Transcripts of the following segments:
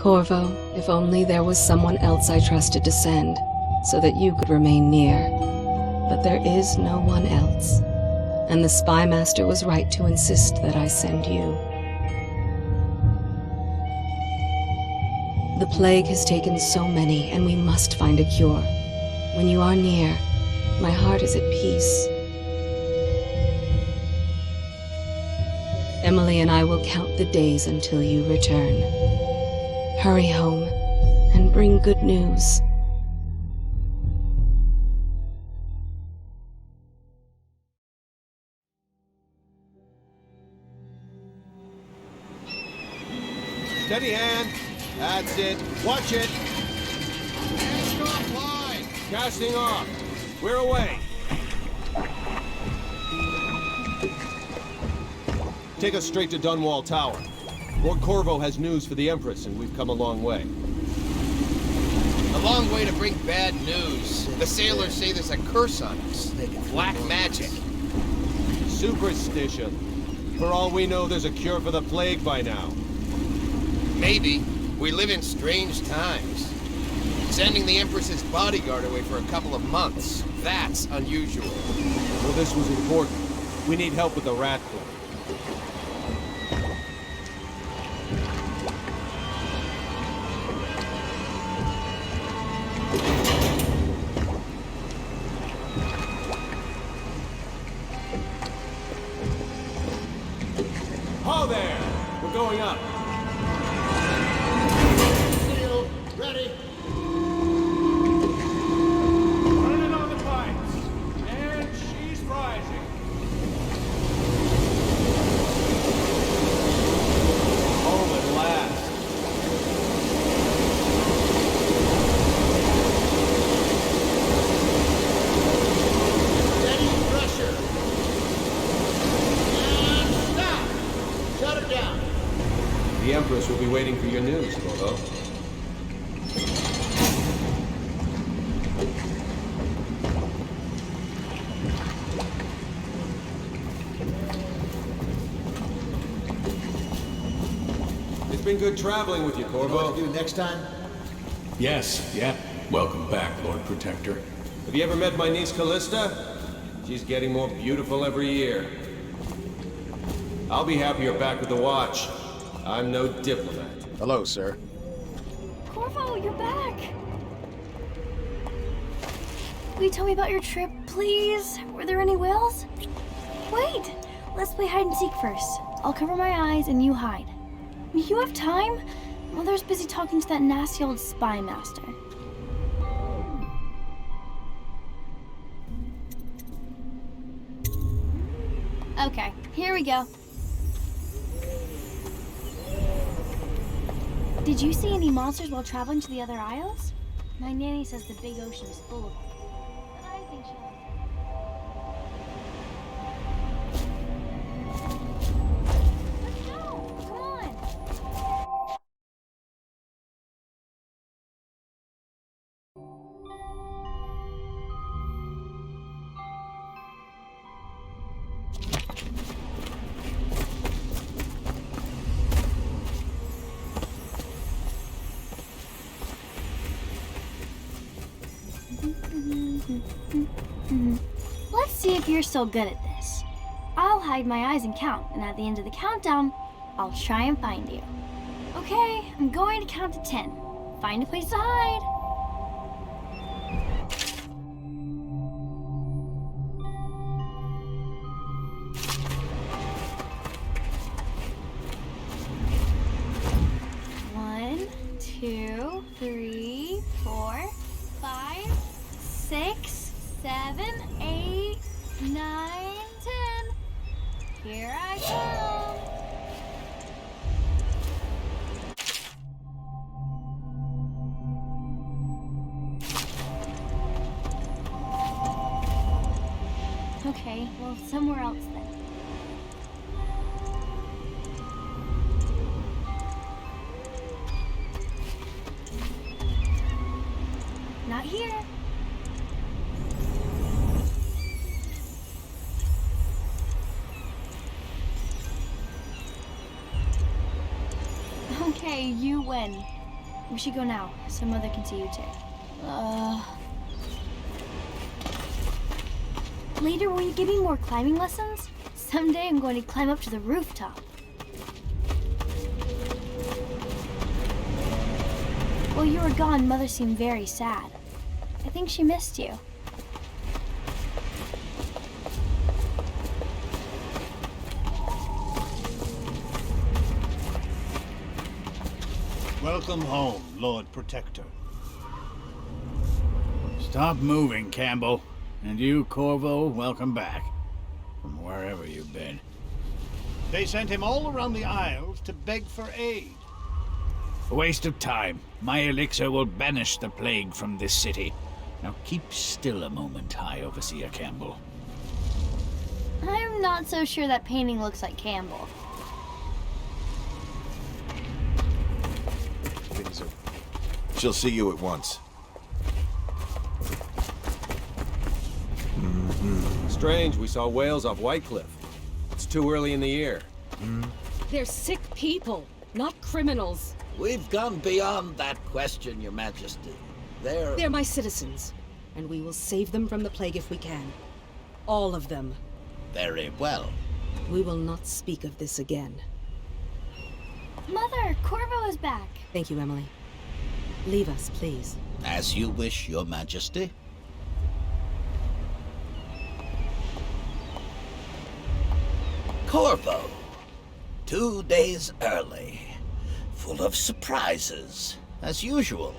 Corvo, if only there was someone else I trusted to send, so that you could remain near. But there is no one else, and the Spy Master was right to insist that I send you. The plague has taken so many, and we must find a cure. When you are near, my heart is at peace. Emily and I will count the days until you return. Hurry home and bring good news. Steady hand. That's it. Watch it. Cast off line. Casting off. We're away. Take us straight to Dunwall Tower. Lord Corvo has news for the Empress, and we've come a long way. A long way to bring bad news. The sailors say there's a curse on us. Black magic. Superstition. For all we know, there's a cure for the plague by now. Maybe. We live in strange times. Sending the Empress's bodyguard away for a couple of months. That's unusual. Well, this was important. We need help with the rat plague. Ho there! We're going up. Sealed. Ready. Running on the pipes. And she's rising. Home at last. Steady pressure. And stop. Shut her down. The Empress will be waiting for your news, Corvo. It's been good traveling with you, Corvo. What to do next time? Yes, yeah. Welcome back, Lord Protector. Have you ever met my niece Callista? She's getting more beautiful every year. I'll be happy you're back with the Watch. I'm no diplomat. Hello, sir. Corvo, you're back! Will you tell me about your trip, please? Were there any whales? Wait! Let's play hide and seek first. I'll cover my eyes and you hide. You have time? Mother's busy talking to that nasty old spy master. Okay, here we go. Did you see any monsters while traveling to the other isles? My nanny says the big ocean is full of them. But I think she'll... Let's go! Come on! Let's see if you're still good at this. I'll hide my eyes and count, and at the end of the countdown, I'll try and find you. Okay, I'm going to count to 10. Find a place to hide. One, 2, 3, 4, 5, 6, 7, 8, 9, 10. Here I come. Okay, well, somewhere else then. Not here. Okay, you win. We should go now, so Mother can see you too. Later, will you give me more climbing lessons? Someday I'm going to climb up to the rooftop. While you were gone, Mother seemed very sad. I think she missed you. Welcome home, Lord Protector. Stop moving, Campbell. And you, Corvo, welcome back. From wherever you've been. They sent him all around the Isles to beg for aid. A waste of time. My elixir will banish the plague from this city. Now keep still a moment, High Overseer Campbell. I'm not so sure that painting looks like Campbell. She'll see you at once. Strange, we saw whales off Whitecliff. It's too early in the year. They're sick people, not criminals. We've gone beyond that question, Your Majesty. They're my citizens, and we will save them from the plague if we can. All of them. Very well. We will not speak of this again. Mother, Corvo is back. Thank you, Emily. Leave us, please. As you wish, Your Majesty. Corvo. 2 days early. Full of surprises, as usual.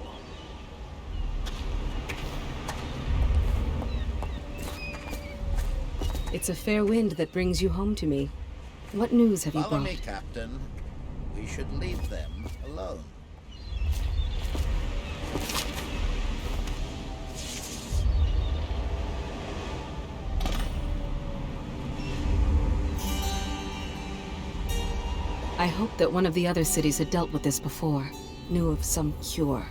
It's a fair wind that brings you home to me. What news have you Follow brought? me, Captain. We should leave them alone. I hoped that one of the other cities had dealt with this before, knew of some cure.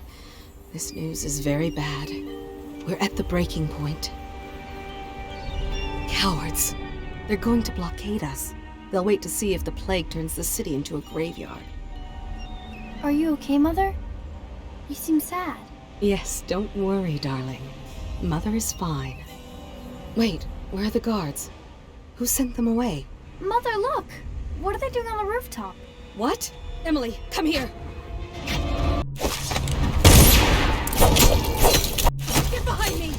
This news is very bad. We're at the breaking point. Cowards. They're going to blockade us. They'll wait to see if the plague turns the city into a graveyard. Are you okay, Mother? You seem sad. Yes, don't worry, darling. Mother is fine. Wait, where are the guards? Who sent them away? Mother, look! What are they doing on the rooftop? What? Emily, come here! Get behind me!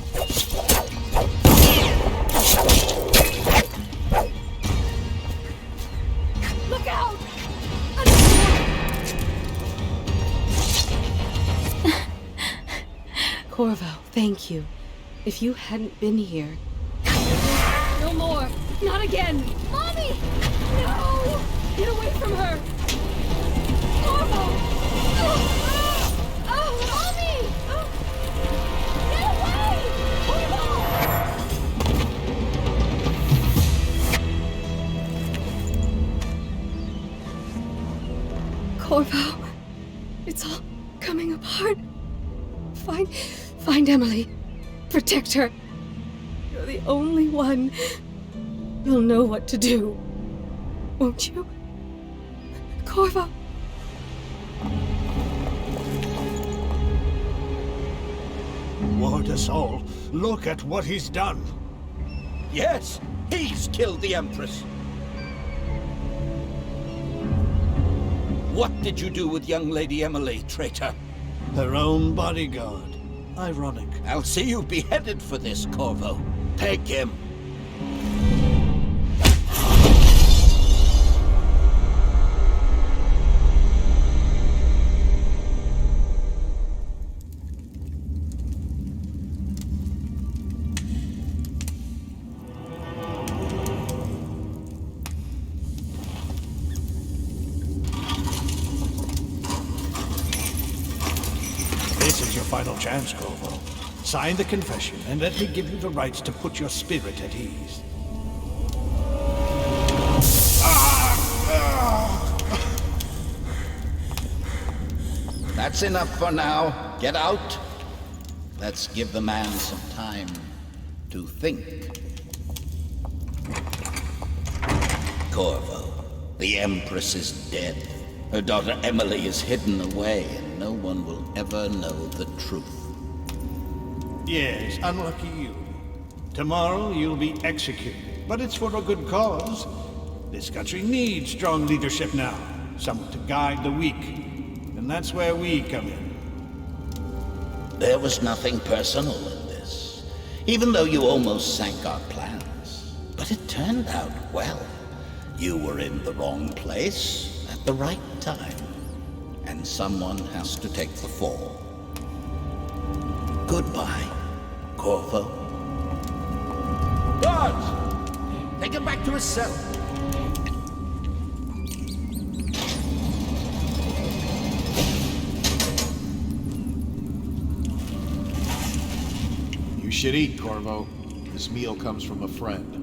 Look out! Corvo, thank you. If you hadn't been here... No more! Not again! Mommy! No! Get away from her! Corvo! Mommy! Get away! Corvo, it's all coming apart. Find Emily. Protect her. You're the only one. You'll know what to do. Won't you? Corvo. Ward us all. Look at what he's done. Yes, he's killed the Empress. What did you do with young Lady Emily, traitor? Her own bodyguard. Ironic. I'll see you beheaded for this, Corvo. Take him. This is your final chance, Corvo. Sign the confession, and let me give you the rights to put your spirit at ease. That's enough for now. Get out. Let's give the man some time to think. Corvo, the Empress is dead. Her daughter Emily is hidden away, and no one will ever know the truth. Yes, unlucky you. Tomorrow you'll be executed, but it's for a good cause. This country needs strong leadership now, someone to guide the weak, and that's where we come in. There was nothing personal in this, even though you almost sank our plans. But it turned out well. You were in the wrong place at the right time, and someone has to take the fall. Goodbye, Corvo. Guards! Take him back to his cell. You should eat, Corvo. This meal comes from a friend.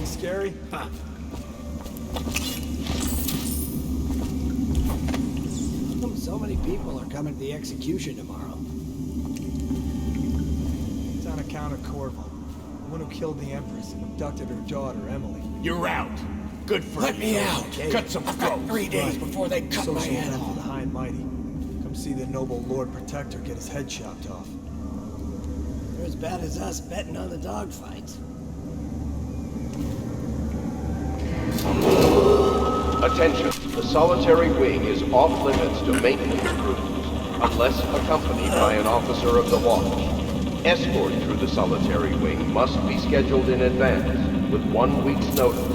Scary? Huh. So many people are coming to the execution tomorrow. It's on account of Corvo, the one who killed the Empress and abducted her daughter, Emily. You're out. Good for Let you. me out. Cut some I've got throats. 3 days before they cut my Social head friend for off. the high and mighty. Come see the noble Lord Protector get his head chopped off. They're as bad as us betting on the dogfights. Attention, the solitary wing is off limits to maintenance crews, unless accompanied by an officer of the watch. Escort through the solitary wing must be scheduled in advance, with 1 week's notice.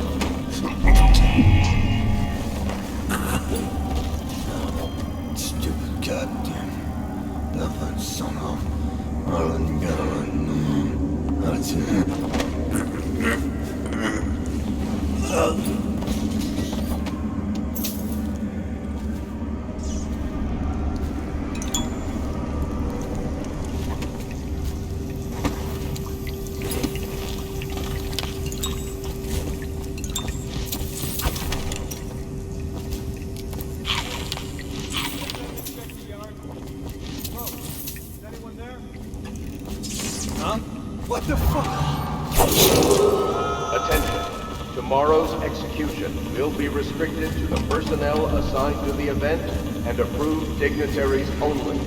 Stupid goddamn bastard son of What the fuck? Attention, tomorrow's execution will be restricted to the personnel assigned to the event and approved dignitaries only.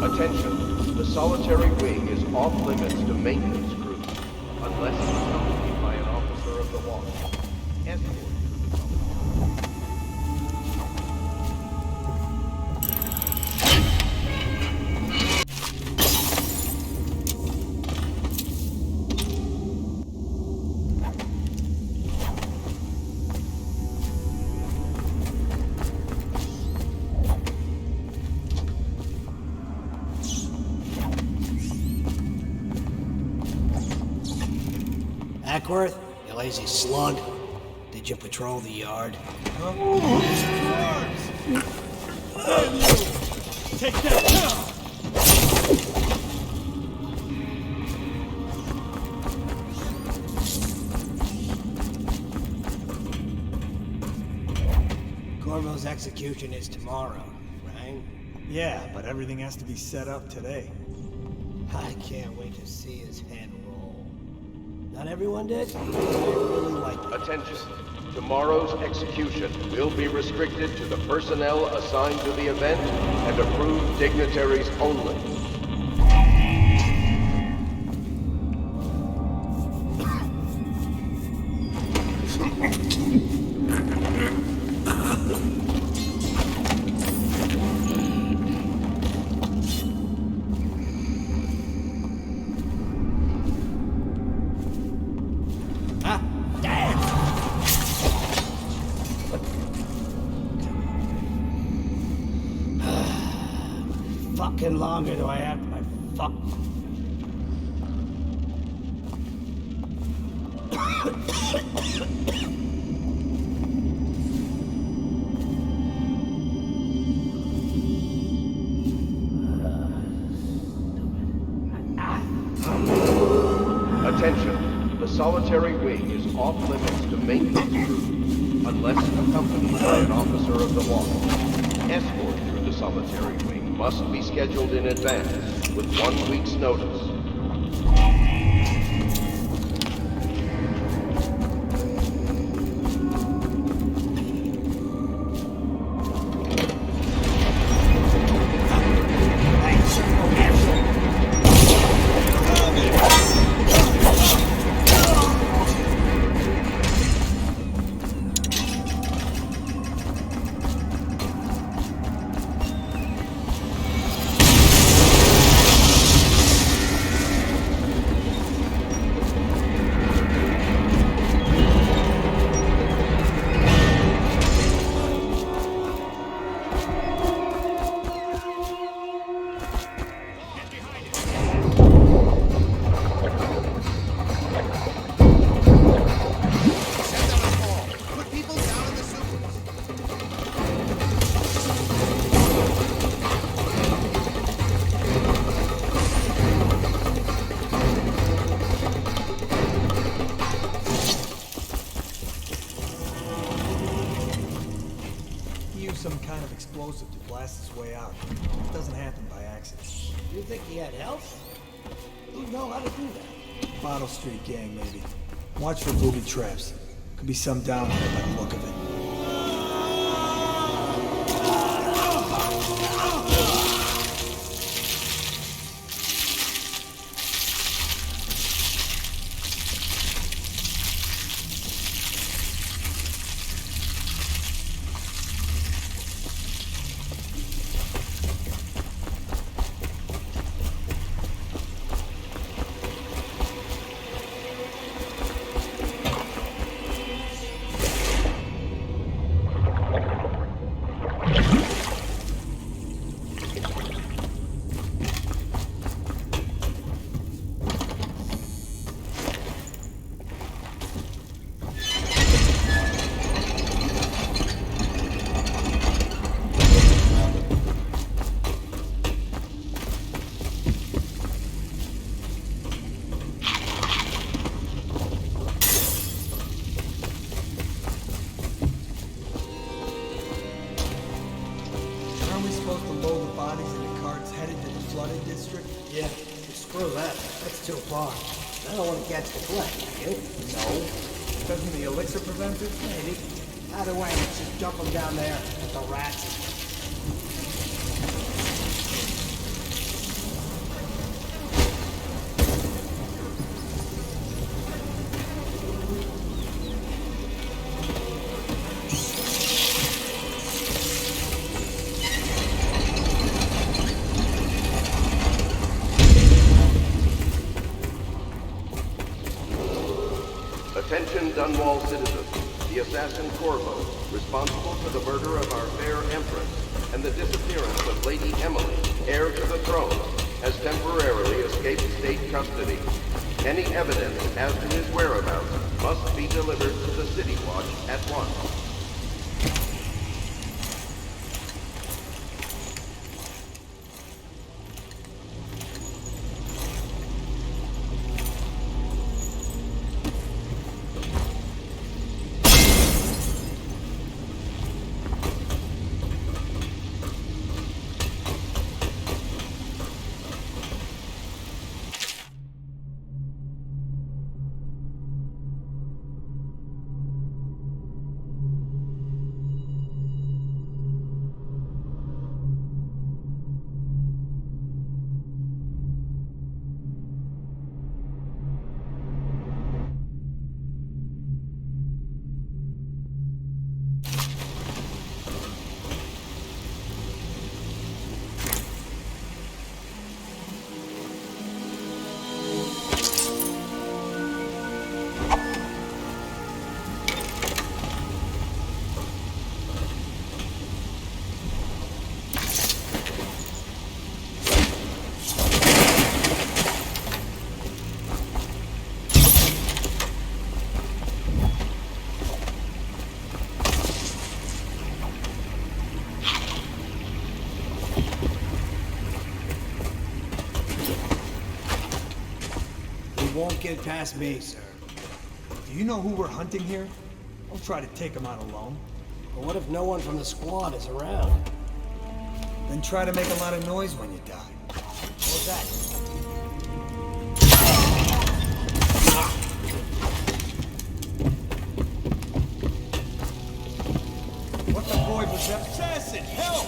Attention, the solitary wing is off limits to maintenance crews, unless accompanied by an officer of the watch. Escort through the solitary. Ackworth, you lazy slug. Did you patrol the yard? Take that down! Corvo's execution is tomorrow, right? Yeah, but everything has to be set up today. I can't wait to see his head roll. Not everyone did. I really like it. Attention. Tomorrow's execution will be restricted to the personnel assigned to the event and approved dignitaries only. Fucking longer do I have my fuck? Attention. The solitary wing is off limits to maintenance crews unless accompanied by an officer of the watch. Escort through the solitary wing must be scheduled in advance with 1 week's notice. Some kind of explosive to blast his way out. It doesn't happen by accident. You think he had help? You know how to do that? Bottle Street gang, maybe. Watch for booby traps. Could be some down here by the look of it. Yeah, screw that. That's too far. I don't want to catch the flesh, you? No. Doesn't the elixir prevent it? Maybe. Either way, let's just dump them down there with the rats. Attention Dunwall citizens. The assassin Corvo, responsible for the murder of our fair Empress and the disappearance of Lady Emily, heir to the throne, has temporarily escaped state custody. Any evidence as to his whereabouts must be delivered to the City Watch at once. won't get past me, sir. Do you know who we're hunting here? Don't try to take him out alone. But what if no one from the squad is around? Then try to make a lot of noise when you die. What's that? What the void was that? Assassin! Help!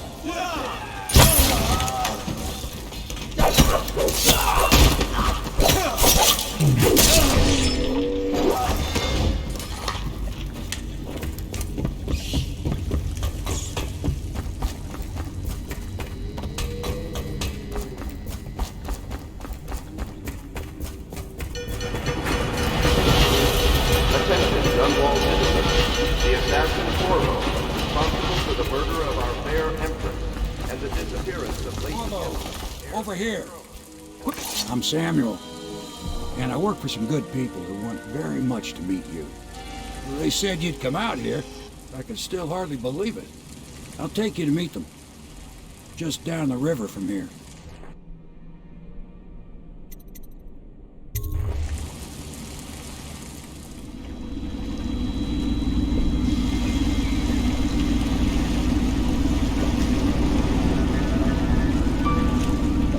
The assassin Corvo, responsible for the murder of our fair Empress and the disappearance of Lady Emily. Over here. I'm Samuel, and I work for some good people who want very much to meet you. They said you'd come out here. I can still hardly believe it. I'll take you to meet them. Just down the river from here.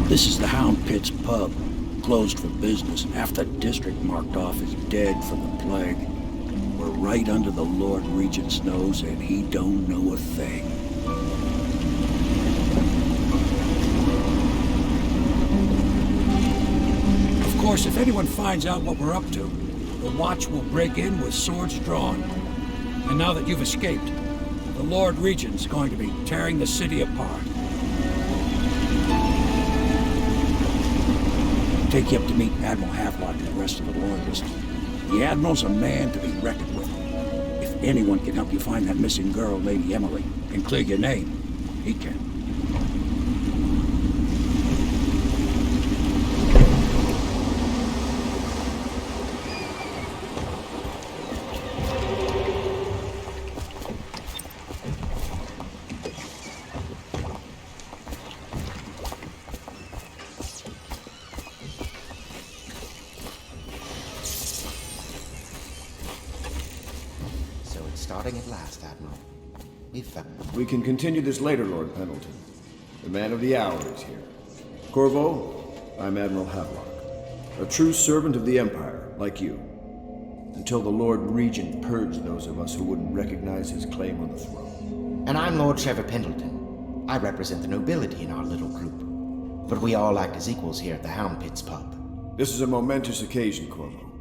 This is the Hound Pit's pub, closed for business. Half the district marked off as dead from the plague. We're right under the Lord Regent's nose, and he don't know a thing. Of course, if anyone finds out what we're up to, the Watch will break in with swords drawn. And now that you've escaped, the Lord Regent's going to be tearing the city apart. Take you up to meet Admiral Havelock and the rest of the Loyalists. The Admiral's a man to be reckoned with. If anyone can help you find that missing girl, Lady Emily, and clear your name, he can. Starting at last, Admiral. We've found... We can continue this later, Lord Pendleton. The man of the hour is here. Corvo, I'm Admiral Havelock. A true servant of the Empire, like you. Until the Lord Regent purged those of us who wouldn't recognize his claim on the throne. And I'm Lord Trevor Pendleton. I represent the nobility in our little group. But we all act as equals here at the Hound Pit's pub. This is a momentous occasion, Corvo.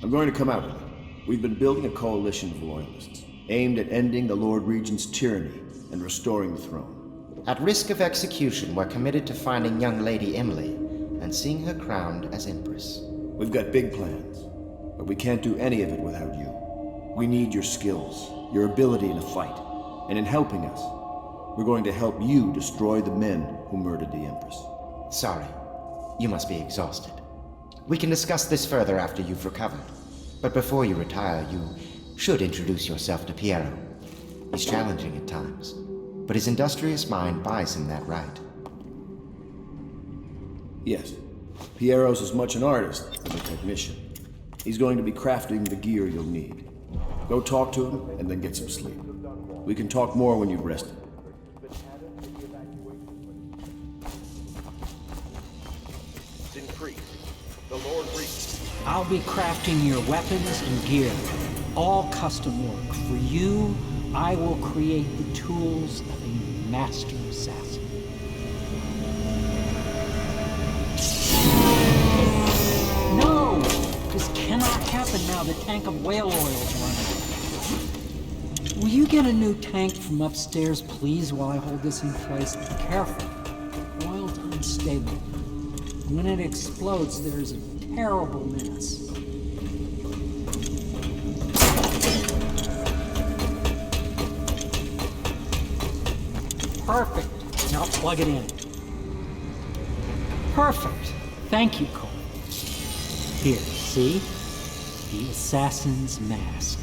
I'm going to come out with it. We've been building a coalition of loyalists, aimed at ending the Lord Regent's tyranny and restoring the throne. At risk of execution, we're committed to finding young Lady Emily and seeing her crowned as Empress. We've got big plans, but we can't do any of it without you. We need your skills, your ability in a fight, and in helping us, we're going to help you destroy the men who murdered the Empress. Sorry, you must be exhausted. We can discuss this further after you've recovered. But before you retire, you should introduce yourself to Piero. He's challenging at times, but his industrious mind buys him that right. Yes, Piero's as much an artist as a technician. He's going to be crafting the gear you'll need. Go talk to him, and then get some sleep. We can talk more when you've rested. The Lord Regent. I'll be crafting your weapons and gear, all custom work. For you, I will create the tools of a master assassin. No! This cannot happen now. The tank of whale oil is running. Will you get a new tank from upstairs, please, while I hold this in place? Be careful. Oil's unstable. When it explodes, there's a terrible mess. Perfect. Now plug it in. Perfect. Thank you, Cole. Here, see? The assassin's mask.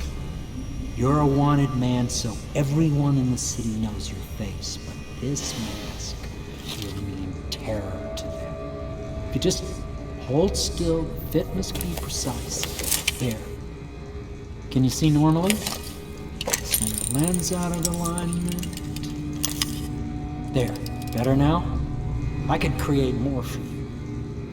You're a wanted man, so everyone in the city knows your face, but this mask will mean terror to them. If you just Hold still, the fit must be precise. There. Can you see normally? Center lens out of alignment. There. Better now? I could create more for you.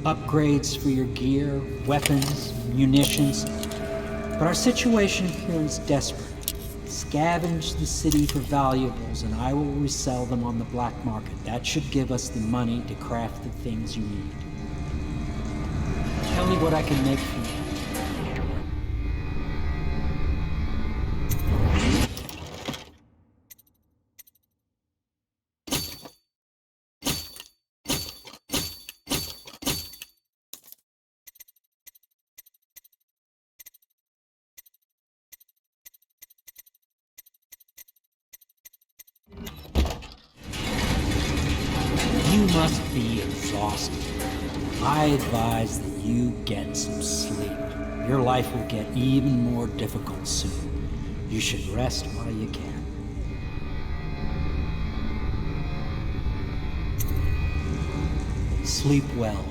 Upgrades for your gear, weapons, munitions. But our situation here is desperate. Scavenge the city for valuables and I will resell them on the black market. That should give us the money to craft the things you need. Tell me what I can make for you. You must be exhausted. I advise that you get some sleep. Your life will get even more difficult soon. You should rest while you can. Sleep well.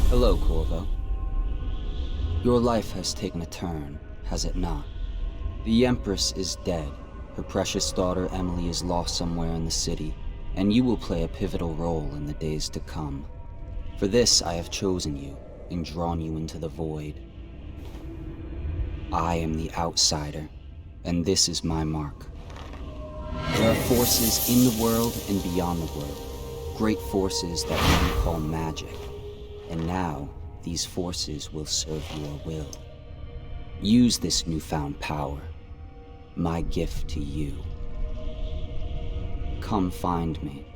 Hello, Corvo. Your life has taken a turn, has it not? The Empress is dead. Her precious daughter Emily is lost somewhere in the city, and you will play a pivotal role in the days to come. For this I have chosen you and drawn you into the void. I am the outsider, and this is my mark. There are forces in the world and beyond the world, great forces that we call magic. And now, these forces will serve your will. Use this newfound power, my gift to you. Come find me.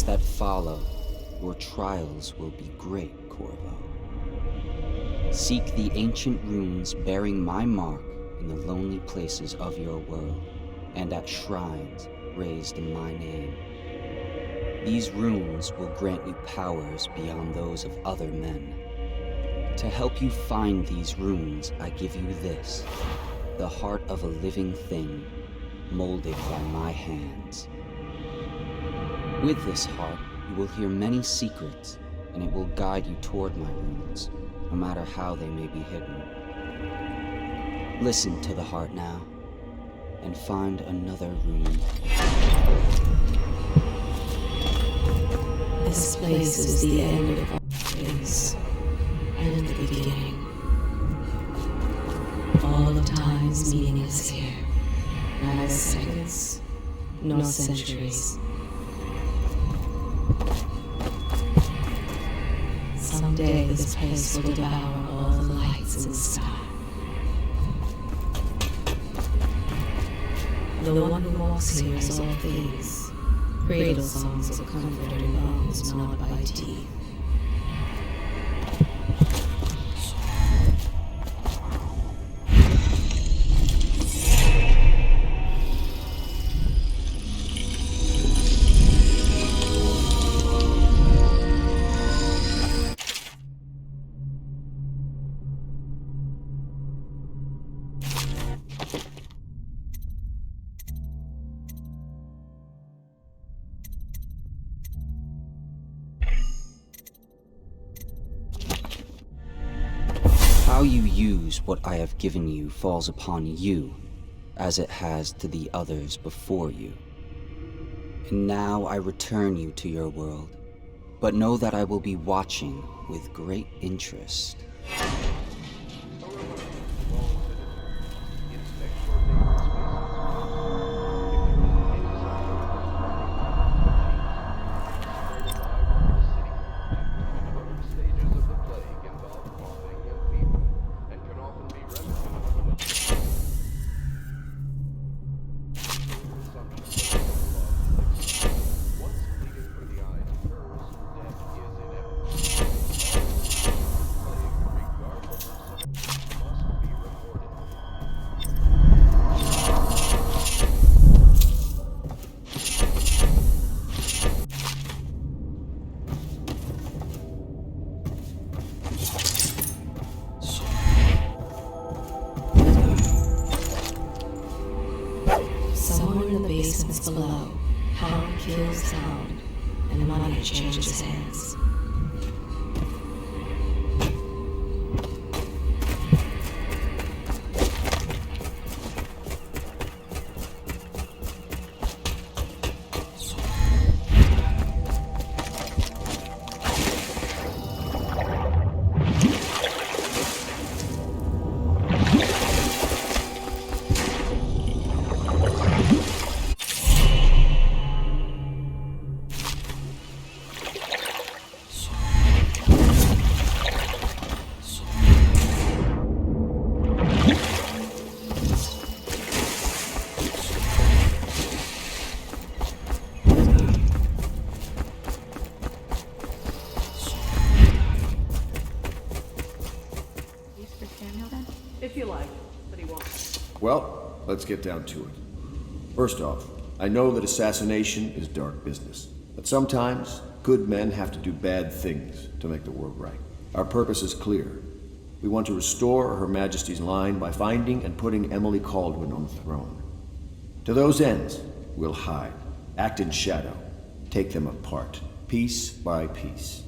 That follow, your trials will be great, Corvo. Seek the ancient runes bearing my mark in the lonely places of your world, and at shrines raised in my name. These runes will grant you powers beyond those of other men. To help you find these runes, I give you this, the heart of a living thing, molded by my hands. With this heart, you will hear many secrets, and it will guide you toward my runes, no matter how they may be hidden. Listen to the heart now, and find another rune. This place is the end of all things, and the beginning. All of time's meaning is here, neither seconds, nor centuries. Someday this place will devour all the lights in the sky. The one who walks here is all things, cradle songs of comfort in bones gnawed by teeth. How you use what I have given you falls upon you, as it has to the others before you. And now I return you to your world, but know that I will be watching with great interest. Someone in the basements below. Hound kills hound, and money changes hands. Well, let's get down to it. First off, I know that assassination is dark business, but sometimes good men have to do bad things to make the world right. Our purpose is clear. We want to restore Her Majesty's line by finding and putting Emily Caldwin on the throne. To those ends, we'll hide, act in shadow, take them apart, piece by piece.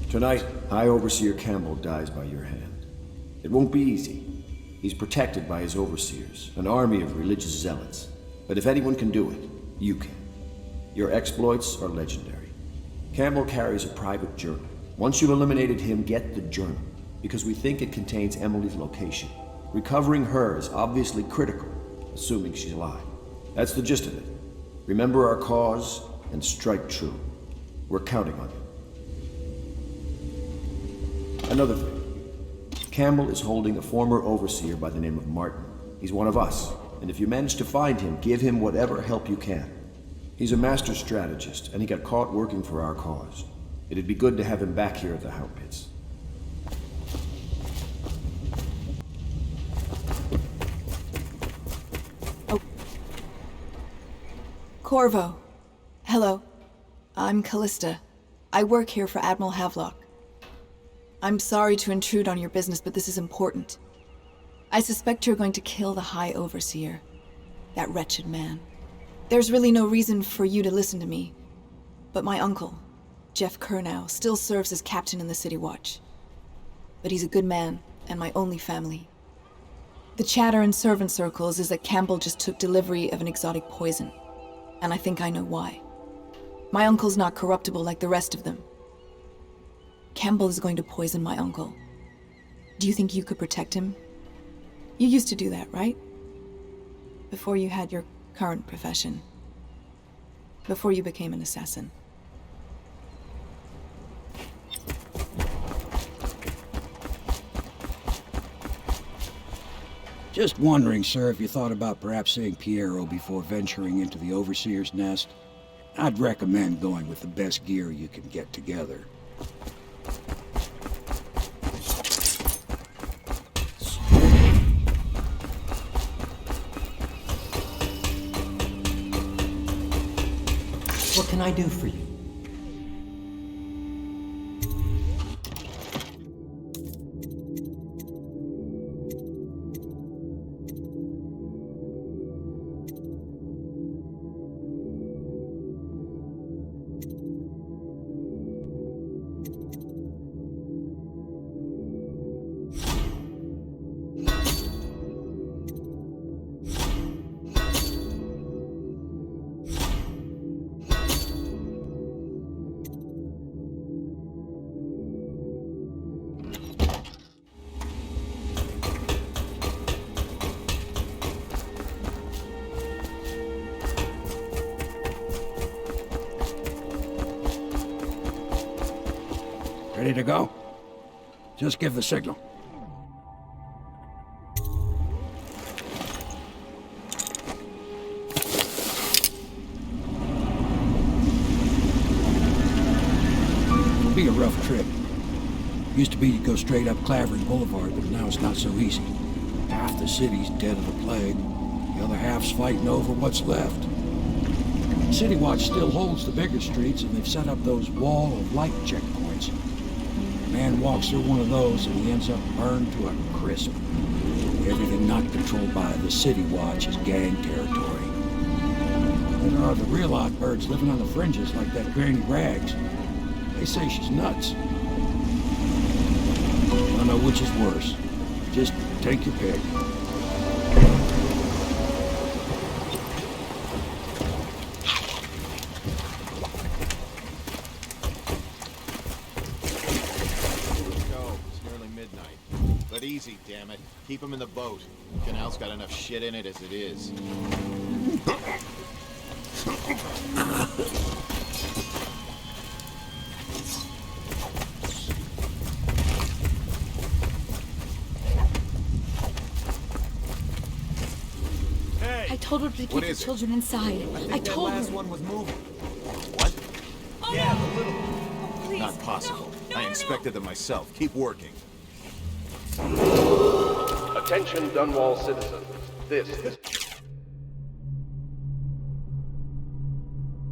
Tonight, High Overseer Campbell dies by your hand. It won't be easy. He's protected by his overseers, an army of religious zealots. But if anyone can do it, you can. Your exploits are legendary. Campbell carries a private journal. Once you've eliminated him, get the journal, because we think it contains Emily's location. Recovering her is obviously critical, assuming she's alive. That's the gist of it. Remember our cause and strike true. We're counting on you. Another thing. Campbell is holding a former overseer by the name of Martin. He's one of us, and if you manage to find him, give him whatever help you can. He's a master strategist, and he got caught working for our cause. It'd be good to have him back here at the Hound Pits. Oh. Corvo. Hello. I'm Callista. I work here for Admiral Havelock. I'm sorry to intrude on your business, but this is important. I suspect you're going to kill the High Overseer. That wretched man. There's really no reason for you to listen to me. But my uncle, Jeff Kernow, still serves as captain in the City Watch. But he's a good man, and my only family. The chatter in servant circles is that Campbell just took delivery of an exotic poison. And I think I know why. My uncle's not corruptible like the rest of them. Campbell is going to poison my uncle. Do you think you could protect him? You used to do that, right? Before you had your current profession. Before you became an assassin. Just wondering, sir, if you thought about perhaps seeing Piero before venturing into the Overseer's nest. I'd recommend going with the best gear you can get together. What can I do for you? Ready to go? Just give the signal. It'll be a rough trip. Used to be to go straight up Clavering Boulevard, but now it's not so easy. Half the city's dead of the plague. The other half's fighting over what's left. City Watch still holds the bigger streets, and they've set up those wall of light checkpoints. A man walks through one of those, and he ends up burned to a crisp. Everything not controlled by the City Watch is gang territory. There are the real odd birds living on the fringes like that Granny Rags. They say she's nuts. I don't know which is worse. Just take your pick. Easy, damn it. Keep him in the boat. Canal's got enough shit in it as it is. Hey! I told her to keep the children inside. I told her. Last one was moving. What? Oh, Yeah, no. the little. Oh, please. Not possible. I inspected them myself. Keep working. Attention, Dunwall citizens. This is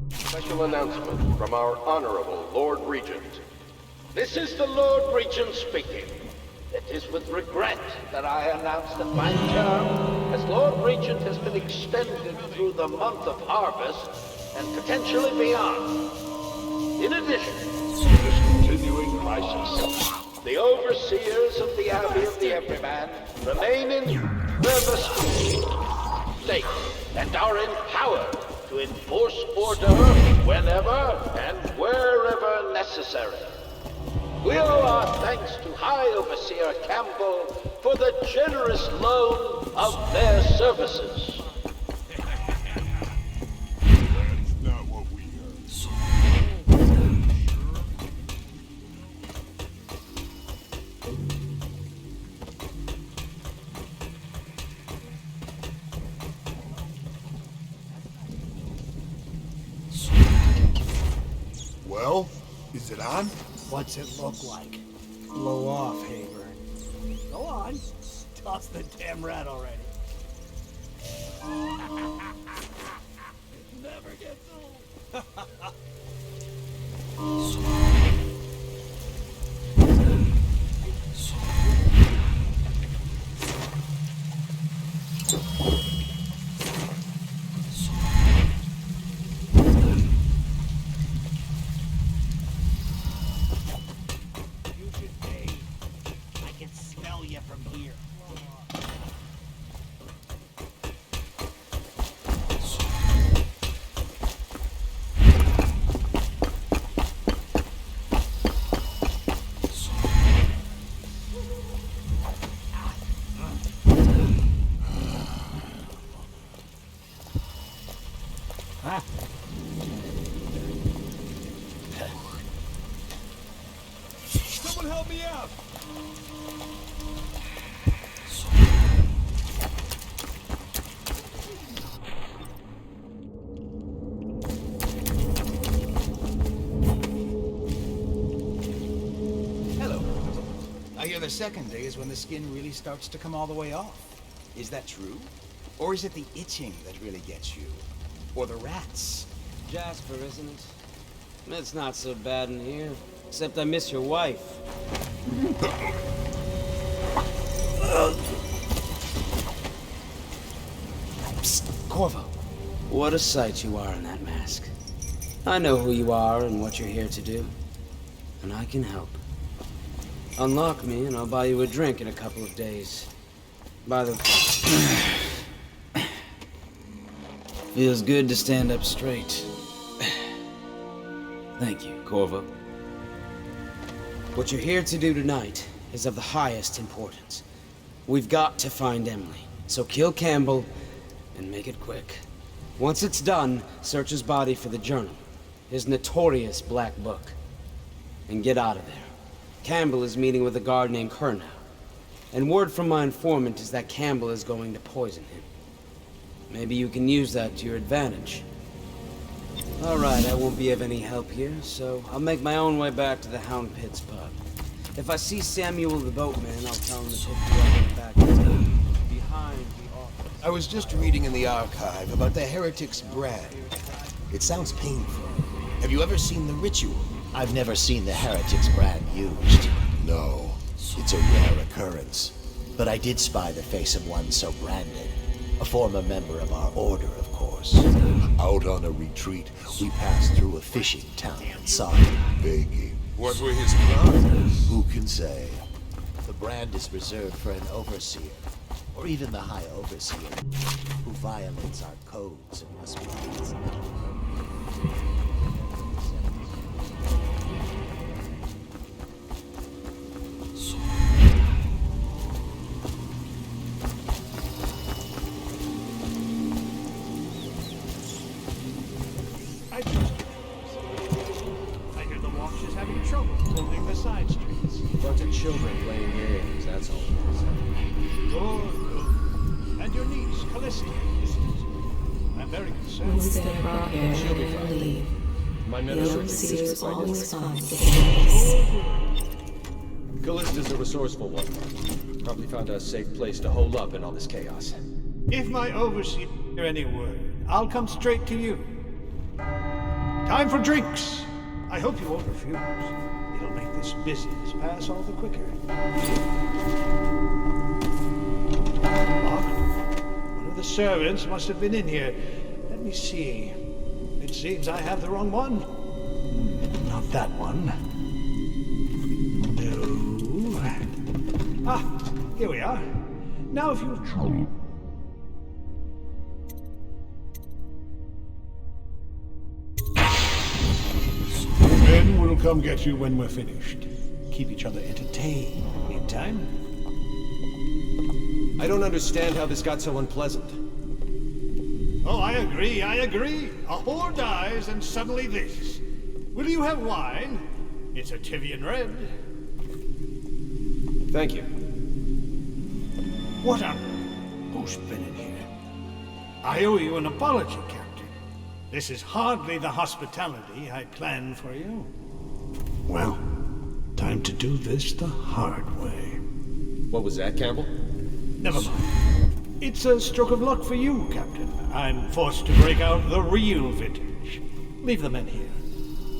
special announcement from our Honorable Lord Regent. This is the Lord Regent speaking. It is with regret that I announce that my term as Lord Regent has been extended through the month of harvest and potentially beyond. In addition to this continuing crisis, the overseers of the Abbey of the Everyman remain in nervous state and are empowered to enforce order whenever and wherever necessary. We owe our thanks to High Overseer Campbell for the generous loan of their services. Well, is it on? What's it look like? Blow off, Haber. Go on. Toss the damn rat already. It never gets old. Someone help me out! Hello. I hear the second day is when the skin really starts to come all the way off. Is that true? Or is it the itching that really gets you? Or the rats? Jasper, isn't it? It's not so bad in here. Except I miss your wife. Psst, Corvo. What a sight you are in that mask. I know who you are and what you're here to do. And I can help. Unlock me and I'll buy you a drink in a couple of days. By the... Feels good to stand up straight. Thank you, Corvo. What you're here to do tonight is of the highest importance. We've got to find Emily, so kill Campbell and make it quick. Once it's done, search his body for the journal, his notorious black book, and get out of there. Campbell is meeting with a guard named Kernow. And word from my informant is that Campbell is going to poison him. Maybe you can use that to your advantage. Alright, I won't be of any help here, so I'll make my own way back to the Hound Pit's pub. If I see Samuel the boatman, I'll tell him to pick you up back behind the office. I was just reading in the archive about the heretic's brand. It sounds painful. Have you ever seen the ritual? I've never seen the heretic's brand used. No, it's a rare occurrence. But I did spy the face of one so branded. A former member of our order, of course. Out on a retreat, we passed through a fishing town and saw him begging. What were his crimes? Who can say? The brand is reserved for an overseer, or even the high overseer, who violates our codes and must be considered. I hear the watch is having trouble holding the side streets. Bunch of children playing games, that's all. Good. And your niece, Callista, isn't it? I'm very concerned. Once they're brought here, She'll be they'll fine. leave. My men The are certain overseer to is always fine with the Callista's a resourceful one. Probably found a safe place to hole up in all this chaos. If my overseer hear any word, I'll come straight to you. Time for drinks. I hope you won't refuse. It'll make this business pass all the quicker. Locked? One of the servants must have been in here. Let me see. It seems I have the wrong one. Not that one. No. Ah, here we are. Now if you'll... Men will come get you when we're finished. Keep each other entertained. Meantime... I don't understand how this got so unpleasant. Oh, I agree. A whore dies and suddenly this. Will you have wine? It's a Tivian red. Thank you. What on... Who's been in here? I owe you an apology, Captain. This is hardly the hospitality I planned for you. Well, time to do this the hard way. What was that, Campbell? Never mind. It's a stroke of luck for you, Captain. I'm forced to break out the real vintage. Leave the men here.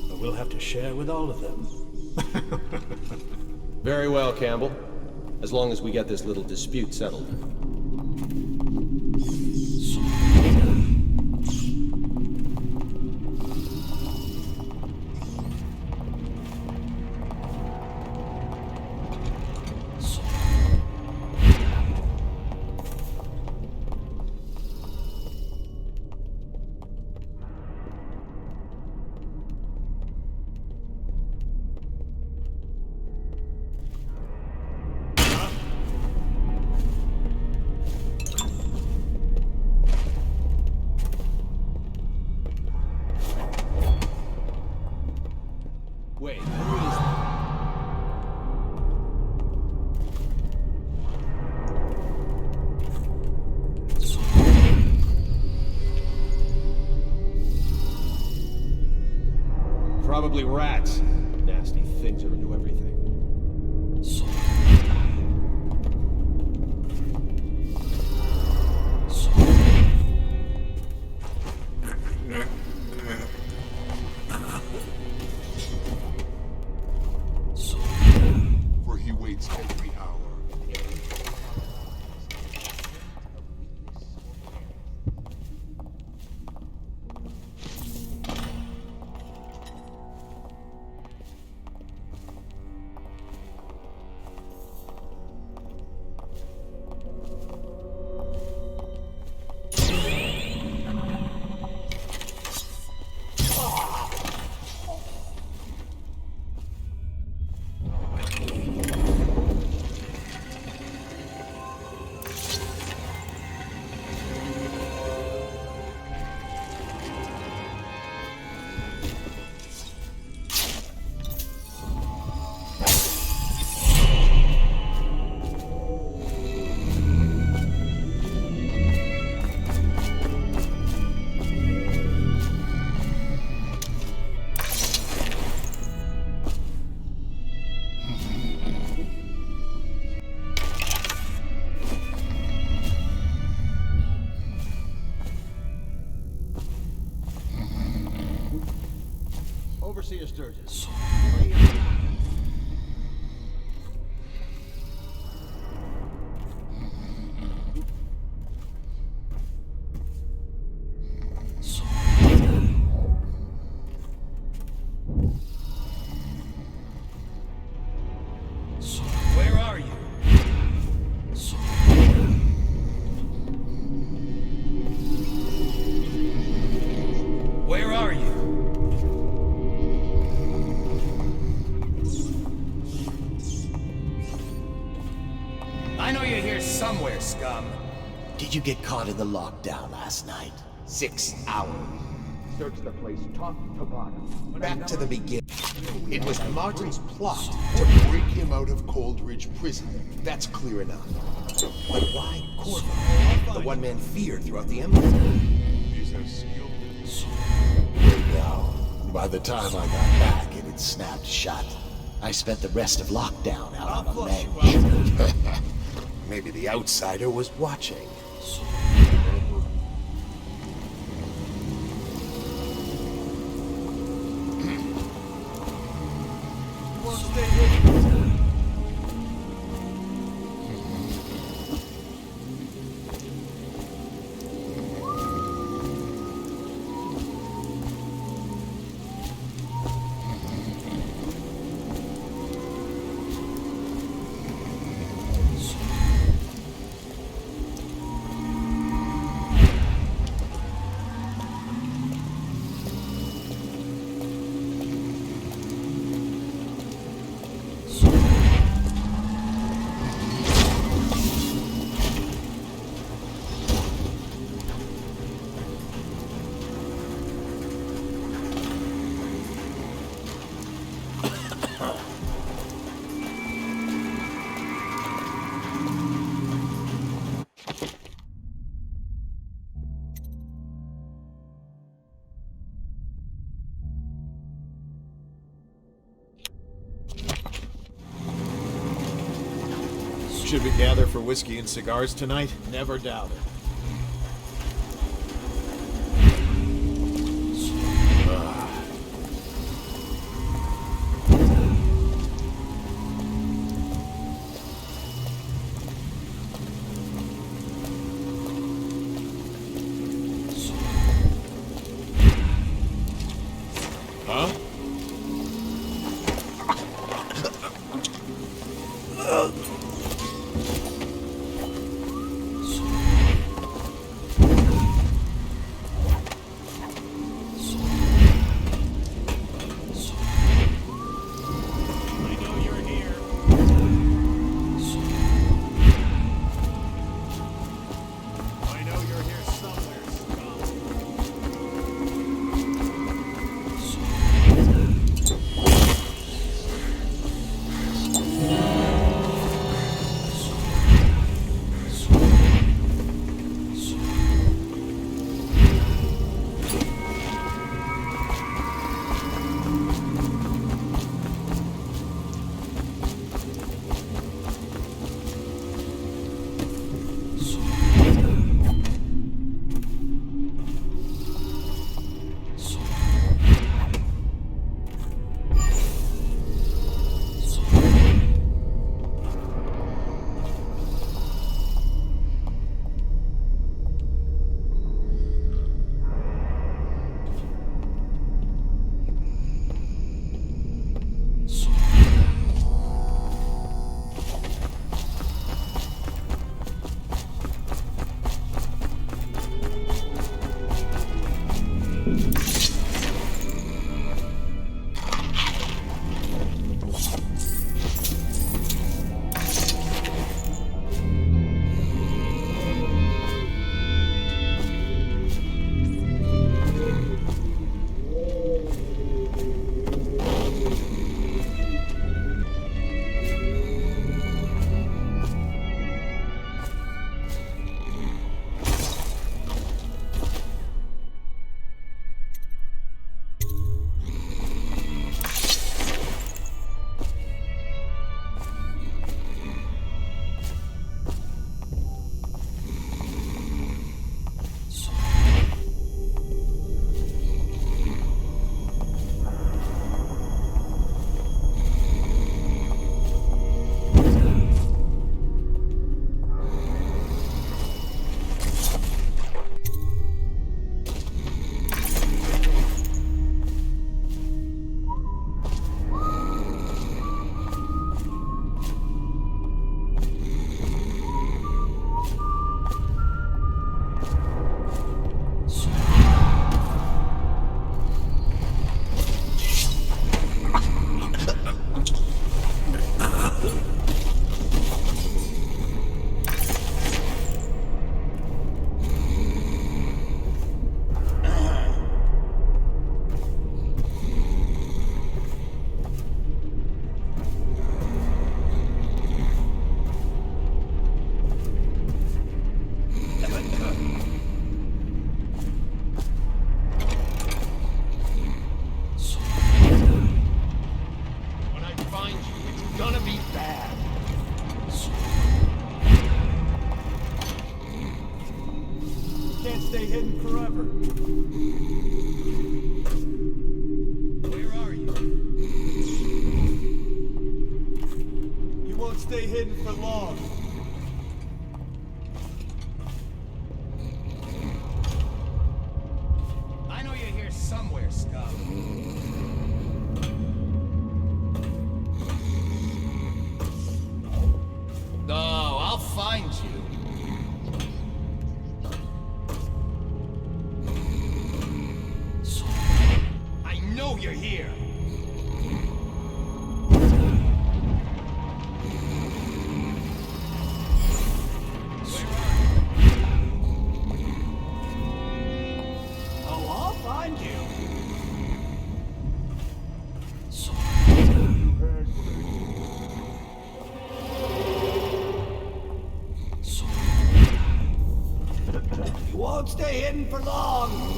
But we'll have to share with all of them. Very well, Campbell. As long as we get this little dispute settled. Wait, who is that? Probably rats. Nasty things are into everything. For he waits every hour. Overseer Sturgis. Where are you? Where are you? I know you're here somewhere, scum. Did you get caught in the lockdown last night? 6 hours. Search the place top to bottom. Back to the beginning. It was Martin's plot To break him out of Coldridge Prison. That's clear enough. But why Corvo? The one man feared throughout the Empire. He's as skilled as... No. By the time I got back, it had snapped shut. I spent the rest of lockdown out on a ledge. Maybe the outsider was watching. Should we gather for whiskey and cigars tonight? Never doubt it. Huh? hidden for long. I know you're here somewhere, scum. No, I'll find you. I know you're here. Oh, I'll find you. You won't stay hidden for long.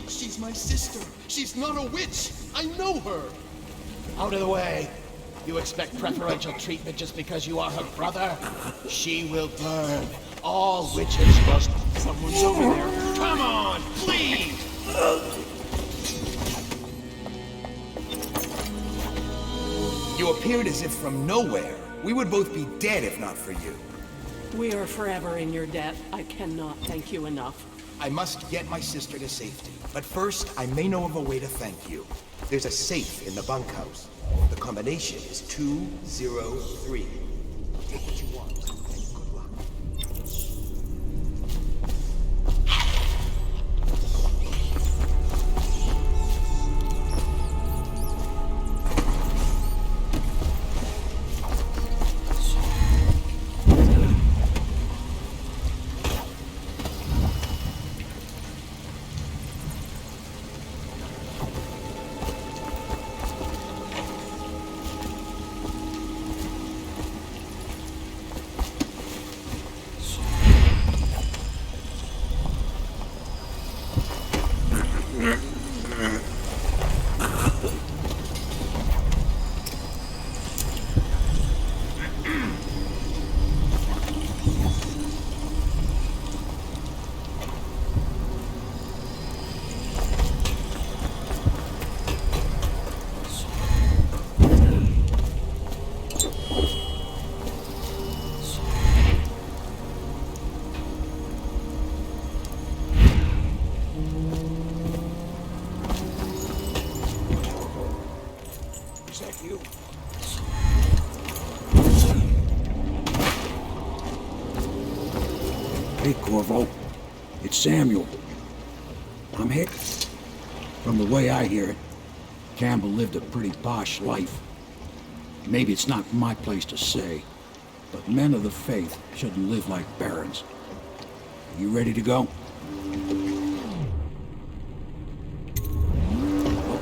She's my sister. She's not a witch. I know her. Out of the way. You expect preferential treatment just because you are her brother? She will burn. All witches must... Someone's over there. Come on, please! You appeared as if from nowhere. We would both be dead if not for you. We are forever in your debt. I cannot thank you enough. I must get my sister to safety. But first, I may know of a way to thank you. There's a safe in the bunkhouse. The combination is 203. Take what you want, and good luck. Hey, Corvo. It's Samuel. I'm hit. From the way I hear it, Campbell lived a pretty posh life. Maybe it's not my place to say, but men of the faith shouldn't live like barons. You ready to go?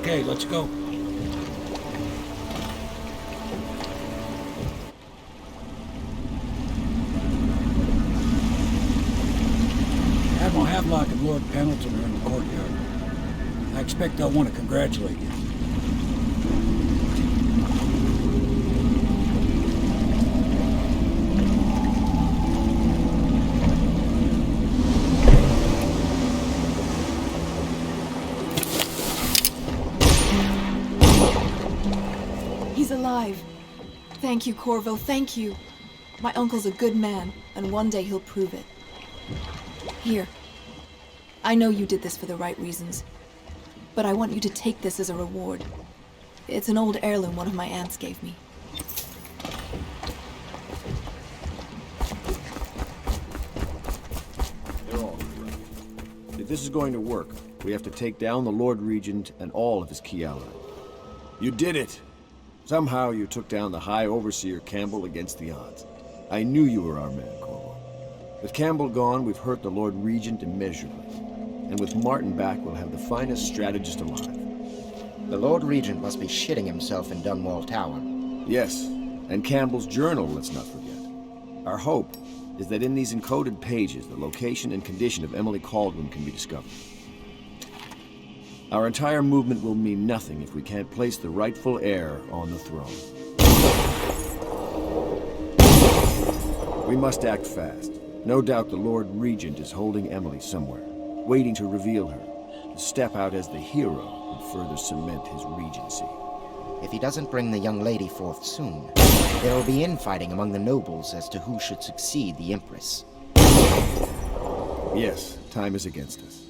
Okay, let's go. Admiral Havelock and Lord Pendleton are in the courtyard. I expect they'll want to congratulate you. He's alive. Thank you, Corvo, thank you. My uncle's a good man, and one day he'll prove it. Here. I know you did this for the right reasons, but I want you to take this as a reward. It's an old heirloom one of my aunts gave me. They're all correct. If this is going to work, we have to take down the Lord Regent and all of his key allies. You did it! Somehow you took down the High Overseer Campbell against the odds. I knew you were our man, Corvo. With Campbell gone, we've hurt the Lord Regent immeasurably. And with Martin back, we'll have the finest strategist alive. The Lord Regent must be shitting himself in Dunwall Tower. Yes, and Campbell's journal, let's not forget. Our hope is that in these encoded pages, the location and condition of Emily Kaldwin can be discovered. Our entire movement will mean nothing if we can't place the rightful heir on the throne. We must act fast. No doubt the Lord Regent is holding Emily somewhere, waiting to reveal her, to step out as the hero and further cement his regency. If he doesn't bring the young lady forth soon, there will be infighting among the nobles as to who should succeed the Empress. Yes, time is against us.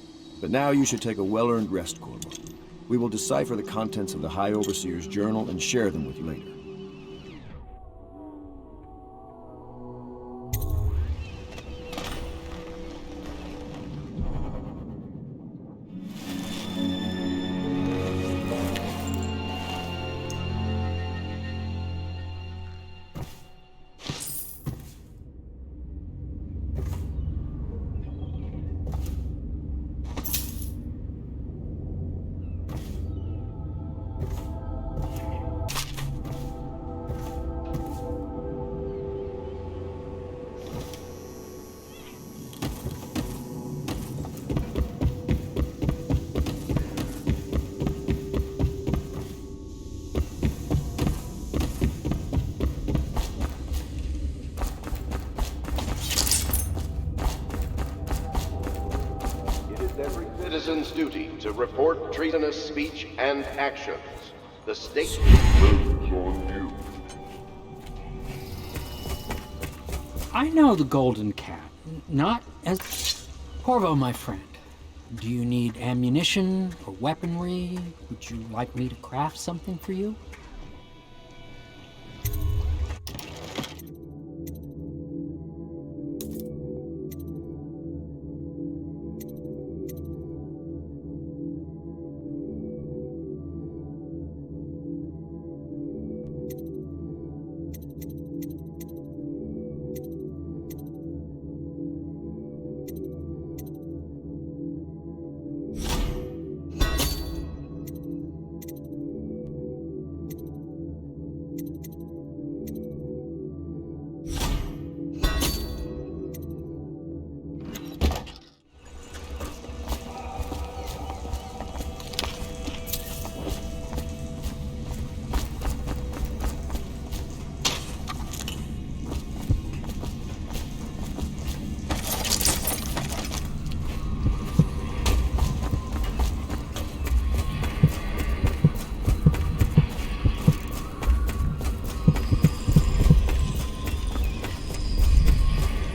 But now you should take a well-earned rest, Corvo. We will decipher the contents of the High Overseer's journal and share them with you later. Citizen's duty to report treasonous speech and actions. The state Depends on you. I know the Golden Cat, not as... Corvo, my friend. Do you need ammunition or weaponry? Would you like me to craft something for you?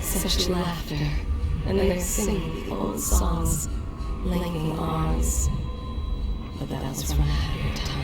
Such laughter, and then they're singing the old songs, linking arms. But that was from a happier time.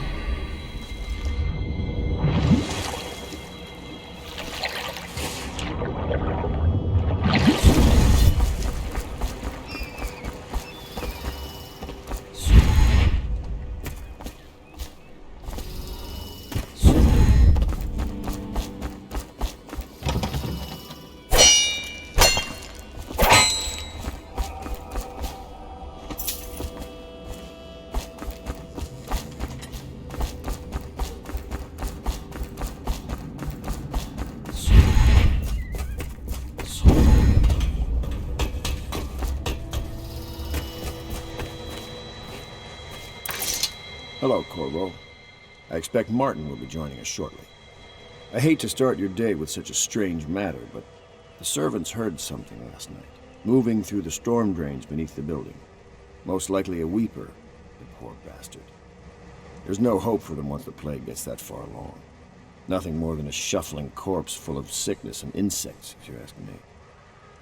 Hello, Corvo. I expect Martin will be joining us shortly. I hate to start your day with such a strange matter, but the servants heard something last night, moving through the storm drains beneath the building. Most likely a weeper, the poor bastard. There's no hope for them once the plague gets that far along. Nothing more than a shuffling corpse full of sickness and insects, if you ask me.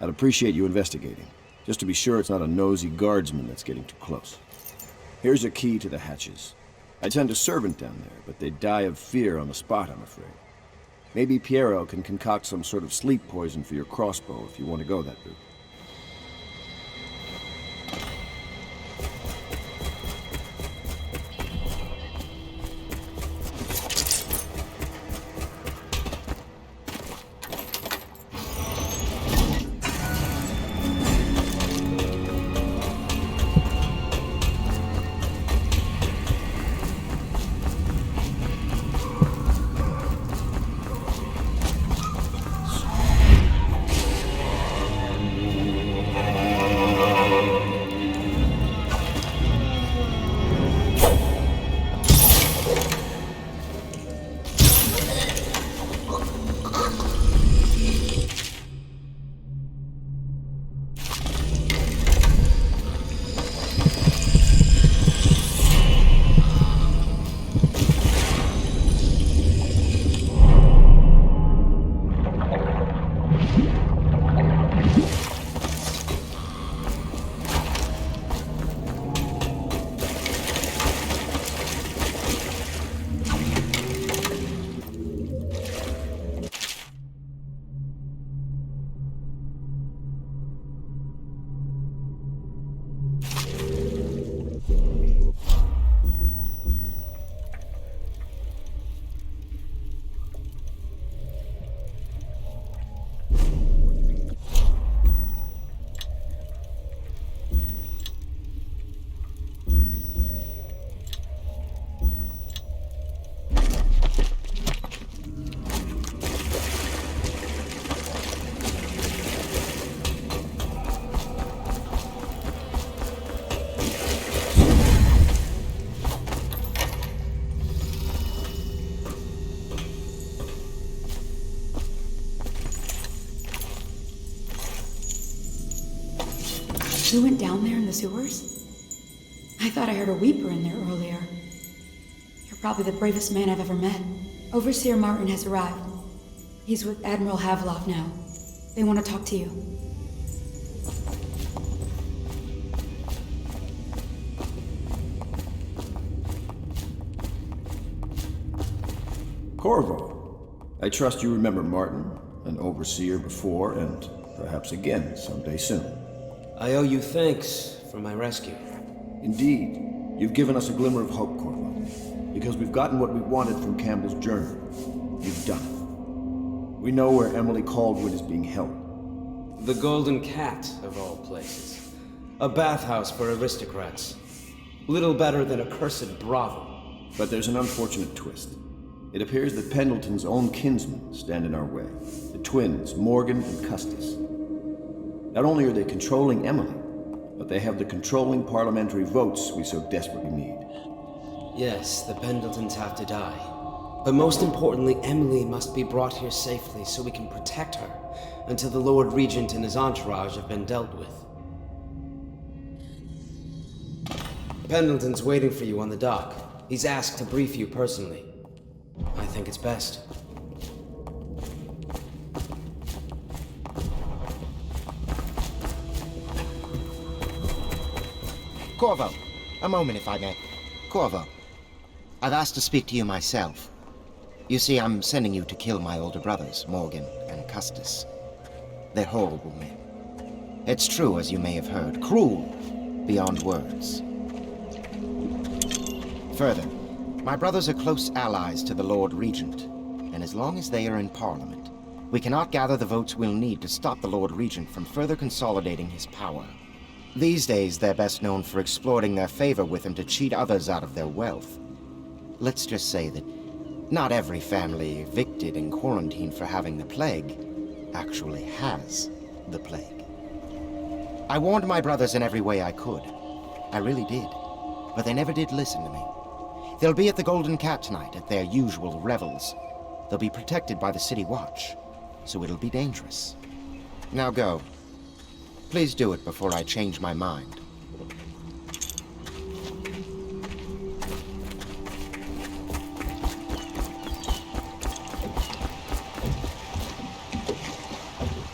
I'd appreciate you investigating, just to be sure it's not a nosy guardsman that's getting too close. Here's a key to the hatches. I'd send a servant down there, but they'd die of fear on the spot, I'm afraid. Maybe Piero can concoct some sort of sleep poison for your crossbow if you want to go that route. You went down there in the sewers? I thought I heard a weeper in there earlier. You're probably the bravest man I've ever met. Overseer Martin has arrived. He's with Admiral Havelock now. They want to talk to you. Corvo, I trust you remember Martin, an overseer before, and perhaps again someday soon. I owe you thanks for my rescue. Indeed. You've given us a glimmer of hope, Corvo. Because we've gotten what we wanted from Campbell's journal. You've done it. We know where Emily Caldwell is being held. The Golden Cat, of all places. A bathhouse for aristocrats. Little better than a cursed brothel. But there's an unfortunate twist. It appears that Pendleton's own kinsmen stand in our way. The twins, Morgan and Custis. Not only are they controlling Emily, but they have the controlling parliamentary votes we so desperately need. Yes, the Pendletons have to die. But most importantly, Emily must be brought here safely so we can protect her until the Lord Regent and his entourage have been dealt with. Pendleton's waiting for you on the dock. He's asked to brief you personally. I think it's best. Corvo, a moment if I may. Corvo, I've asked to speak to you myself. You see, I'm sending you to kill my older brothers, Morgan and Custis. They're horrible men. It's true, as you may have heard, cruel beyond words. Further, my brothers are close allies to the Lord Regent, and as long as they are in Parliament, we cannot gather the votes we'll need to stop the Lord Regent from further consolidating his power. These days, they're best known for exploiting their favor with him to cheat others out of their wealth. Let's just say that not every family evicted and quarantined for having the plague actually has the plague. I warned my brothers in every way I could. I really did. But they never did listen to me. They'll be at the Golden Cat tonight at their usual revels. They'll be protected by the City Watch, so it'll be dangerous. Now go. Please do it before I change my mind.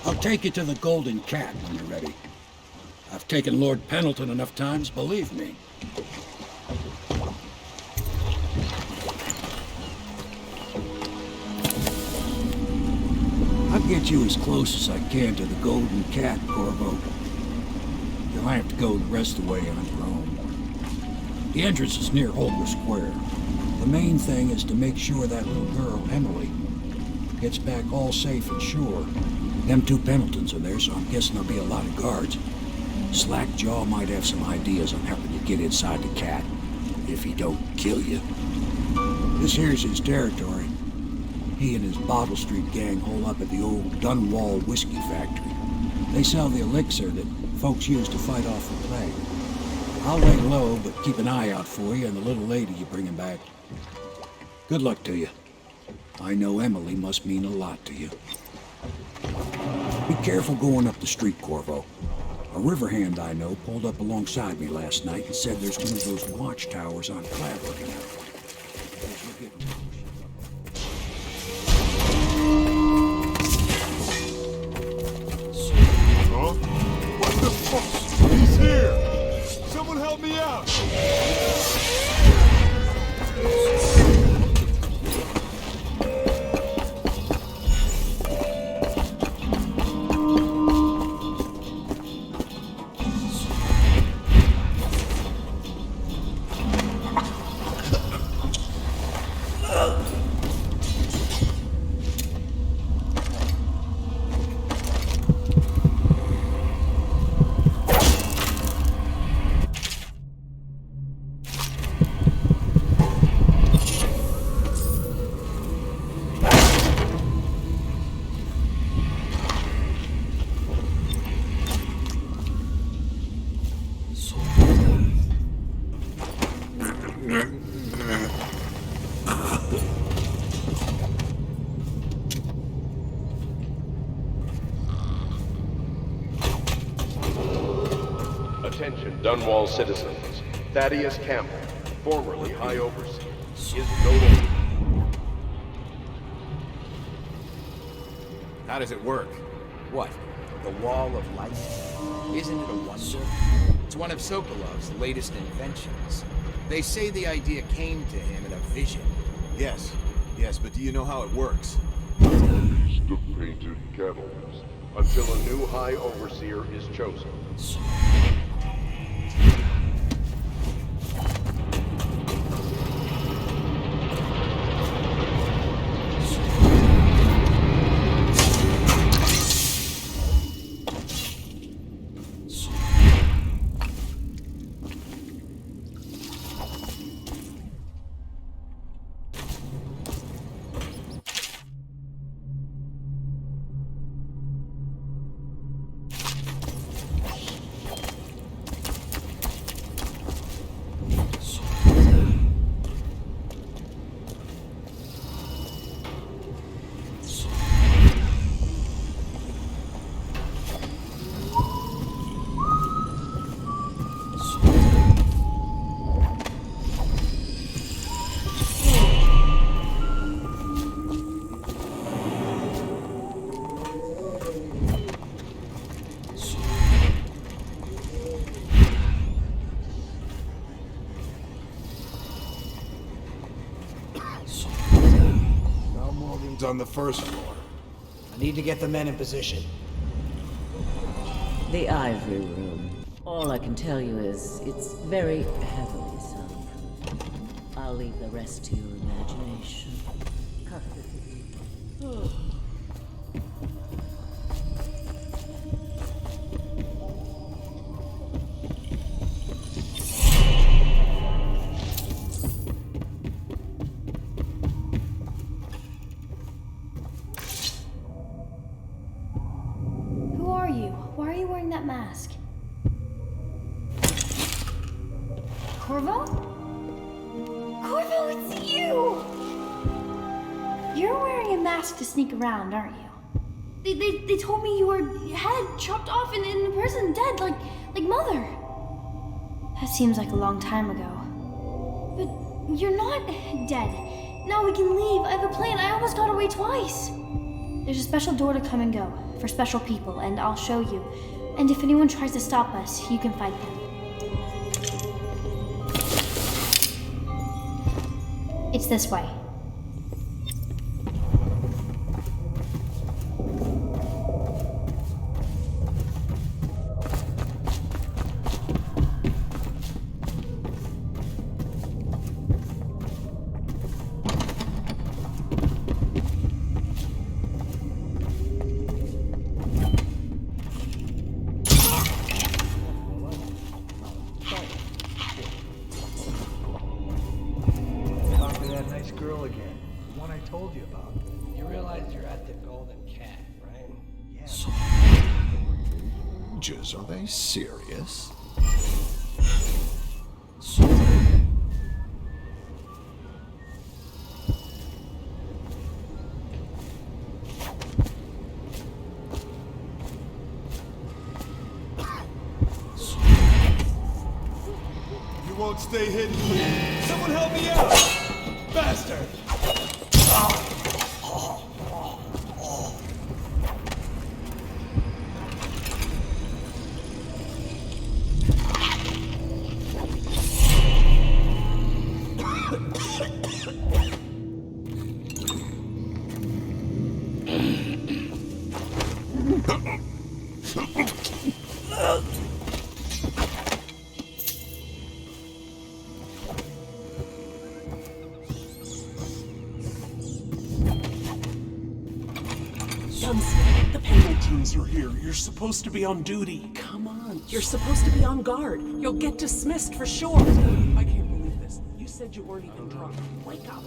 I'll take you to the Golden Cat when you're ready. I've taken Lord Pendleton enough times, believe me. I'll get you as close as I can to the Golden Cat, Corvo. You'll have to go the rest of the way on your own. The entrance is near Holger Square. The main thing is to make sure that little girl, Emily, gets back all safe and sure. Them two Pendletons are there, so I'm guessing there'll be a lot of guards. Slackjaw might have some ideas on helping you get inside the cat, if he don't kill you. This here's his territory. He and his Bottle Street gang hole up at the old Dunwall whiskey factory. They sell the elixir that folks use to fight off the plague. I'll lay low, but keep an eye out for you and the little lady you bring him back. Good luck to you. I know Emily must mean a lot to you. Be careful going up the street, Corvo. A river hand I know pulled up alongside me last night and said there's one of those watchtowers on fire looking out. Huh? What the fuck? He's here! Someone help me out! Attention, Dunwall citizens. Thaddeus Campbell, formerly High Overseer, is no longer. How does it work? What? The Wall of Life? Isn't it a wonder? It's one of Sokolov's latest inventions. They say the idea came to him in a vision. Yes, but do you know how it works? Use the painted kettles. Until a new High Overseer is chosen. On the first floor. I need to get the men in position. The Ivory Room. All I can tell you is it's very heavily soundproof. I'll leave the rest to your imagination. Mask. Corvo? Corvo it's you! You're wearing a mask to sneak around, aren't you? They told me you were head chopped off and in prison dead, like Mother. That seems like a long time ago. But you're not dead. Now we can leave. I have a plan. I almost got away twice. There's a special door to come and go for special people, and I'll show you. And if anyone tries to stop us, you can fight them. It's this way. Are they serious? You won't stay hidden. Someone help me out! Bastard! The Pendletons are here. You're supposed to be on duty. Come on. You're supposed to be on guard. You'll get dismissed for sure. I can't believe this. You said you weren't even drunk. Wake up.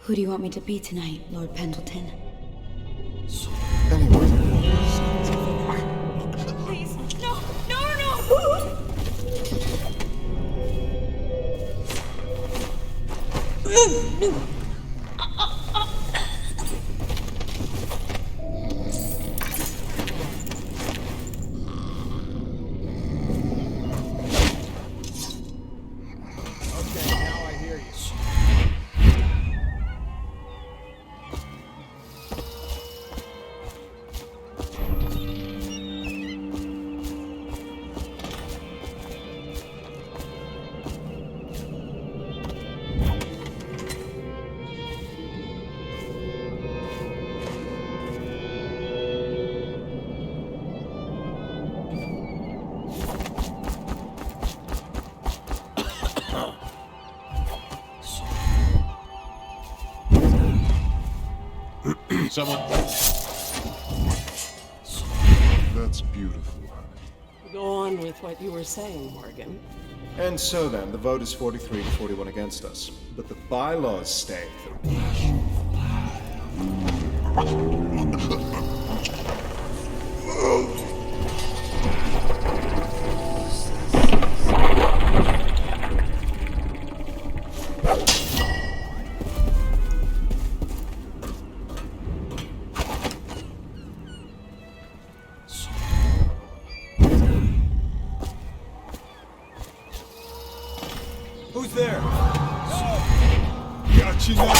Who do you want me to be tonight, Lord Pendleton? Please, no, no! Someone. That's beautiful. Go on with what you were saying, Morgan. And so then, the vote is 43 to 41 against us. But the bylaws state Who's there? Got you now!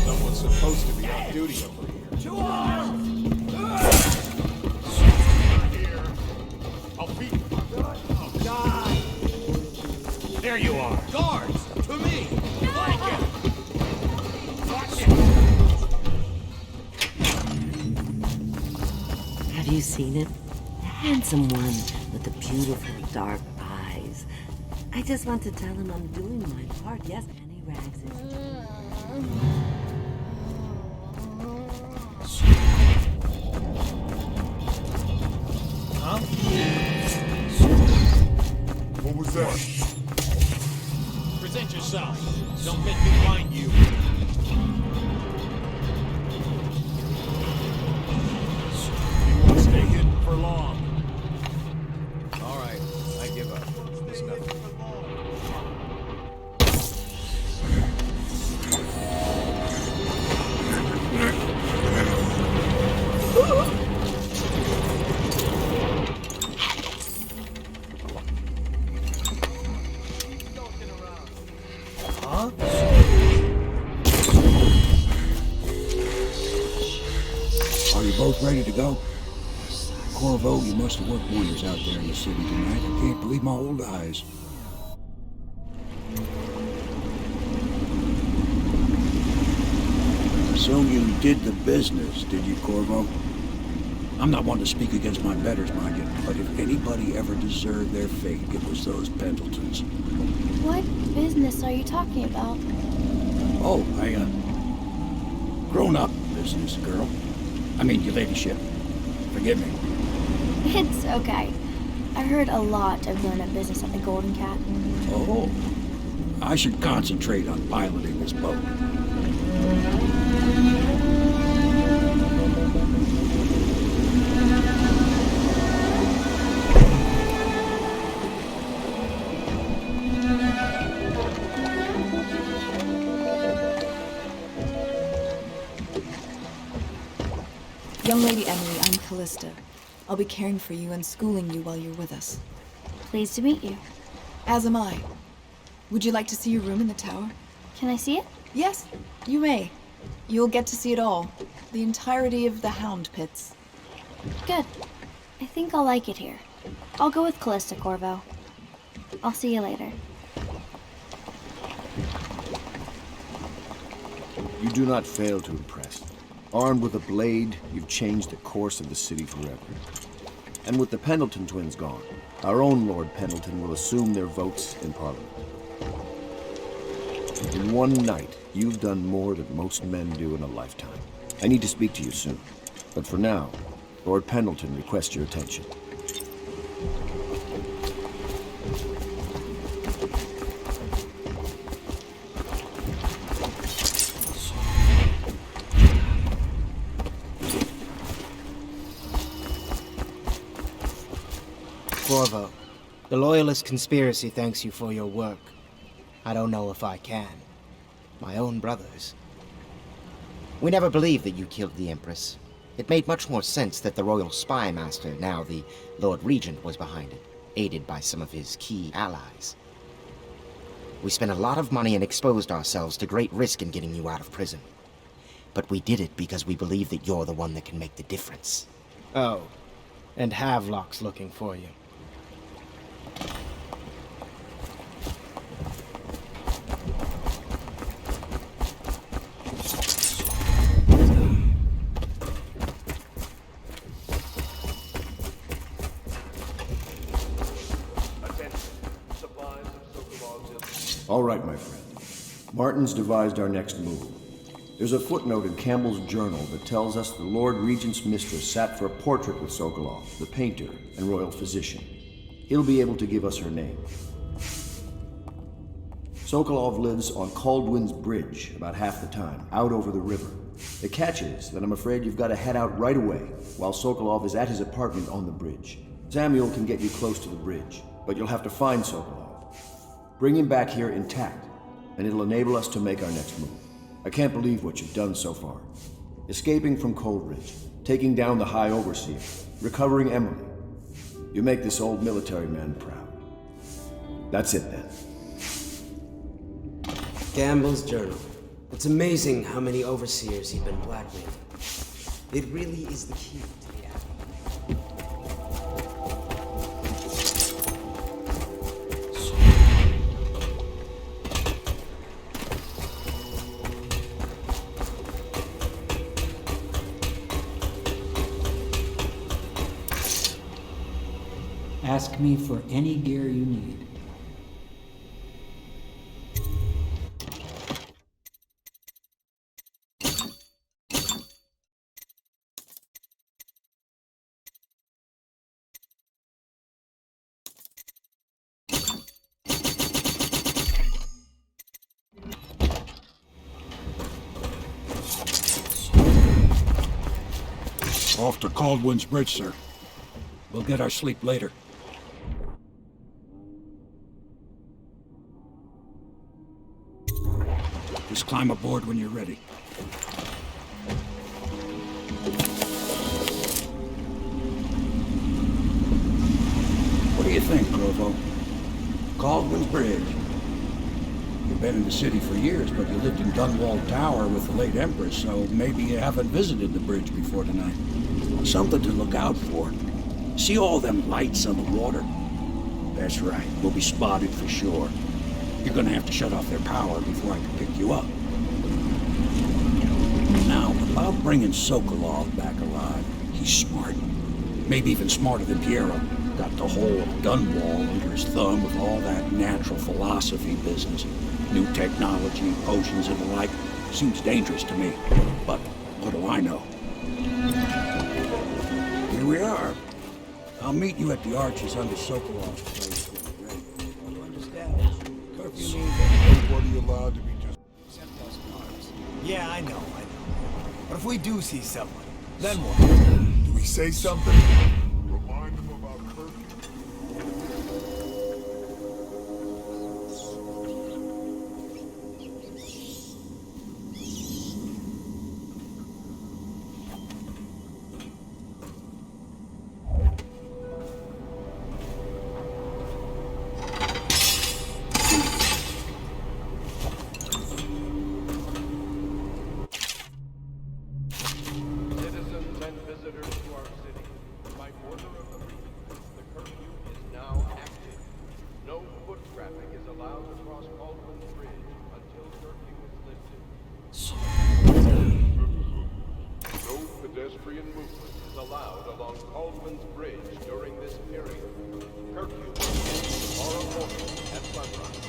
someone's supposed to be on duty over here. To arms! Here. I'll beat you. Oh, God! There you are. Guards! To me! Flank him! Watch it! Have you seen it? The handsome one with the beautiful dark eyes. I just want to tell him I'm doing my part. Yes, Penny Rags is Huh? What was that? Present yourself. Don't make me find you. You won't stay hidden for long. All right, I give up. There's nothing. Huh? Are you both ready to go? Corvo, you must have worked wonders out there in the city tonight. I can't believe my old eyes. So you did the business, did you, Corvo? I'm not one to speak against my betters, mind you, but if anybody ever deserved their fate, it was those Pendletons. What business are you talking about? Oh, grown-up business, girl. I mean, your ladyship. Forgive me. It's okay. I heard a lot of grown-up business at the Golden Cat. Oh, I should concentrate on piloting this boat. Young Lady Emily, I'm Callista. I'll be caring for you and schooling you while you're with us. Pleased to meet you. As am I. Would you like to see your room in the tower? Can I see it? Yes, you may. You'll get to see it all. The entirety of the Hound Pits. Good. I think I'll like it here. I'll go with Callista, Corvo. I'll see you later. You do not fail to impress. Armed with a blade, you've changed the course of the city forever. And with the Pendleton twins gone, our own Lord Pendleton will assume their votes in Parliament. In one night, you've done more than most men do in a lifetime. I need to speak to you soon. But for now, Lord Pendleton requests your attention. Corvo, the Loyalist conspiracy thanks you for your work. I don't know if I can. My own brothers. We never believed that you killed the Empress. It made much more sense that the Royal Spy Master, now the Lord Regent, was behind it, aided by some of his key allies. We spent a lot of money and exposed ourselves to great risk in getting you out of prison. But we did it because we believe that you're the one that can make the difference. Oh, and Havelock's looking for you. All right, my friend. Martin's devised our next move. There's a footnote in Campbell's journal that tells us the Lord Regent's mistress sat for a portrait with Sokolov, the painter and royal physician. He'll be able to give us her name. Sokolov lives on Caldwin's Bridge about half the time, out over the river. The catch is that I'm afraid you've got to head out right away while Sokolov is at his apartment on the bridge. Samuel can get you close to the bridge, but you'll have to find Sokolov. Bring him back here intact, and it'll enable us to make our next move. I can't believe what you've done so far. Escaping from Coldridge, taking down the High Overseer, recovering Emily. You make this old military man proud. That's it then. Campbell's journal. It's amazing how many overseers he'd been blackmailing. It really is the key to the act. Ask me for any gear you need. Off to Caldwell's Bridge, sir. We'll get our sleep later. Just climb aboard when you're ready. What do you think, Corvo? Caldwell's Bridge. You've been in the city for years, but you lived in Dunwall Tower with the late Empress, so maybe you haven't visited the bridge before tonight. Something to look out for. See all them lights on the water? That's right, we'll be spotted for sure. You're gonna have to shut off their power before I can pick you up. Now, about bringing Sokolov back alive, he's smart. Maybe even smarter than Piero. Got the whole of Dunwall under his thumb with all that natural philosophy business. New technology, potions and the like. Seems dangerous to me. But what do I know? Here we are. I'll meet you at the arches under Sokolov's place when you're ready. You understand this? Curfew means that nobody allowed to be just... Except those cars. Yeah, I know. But if we do see someone, then what? Do we say something? Remind them about curfew? Pedestrian movement is allowed along Caldwell's Bridge during this period. Curfew will end tomorrow morning at sunrise.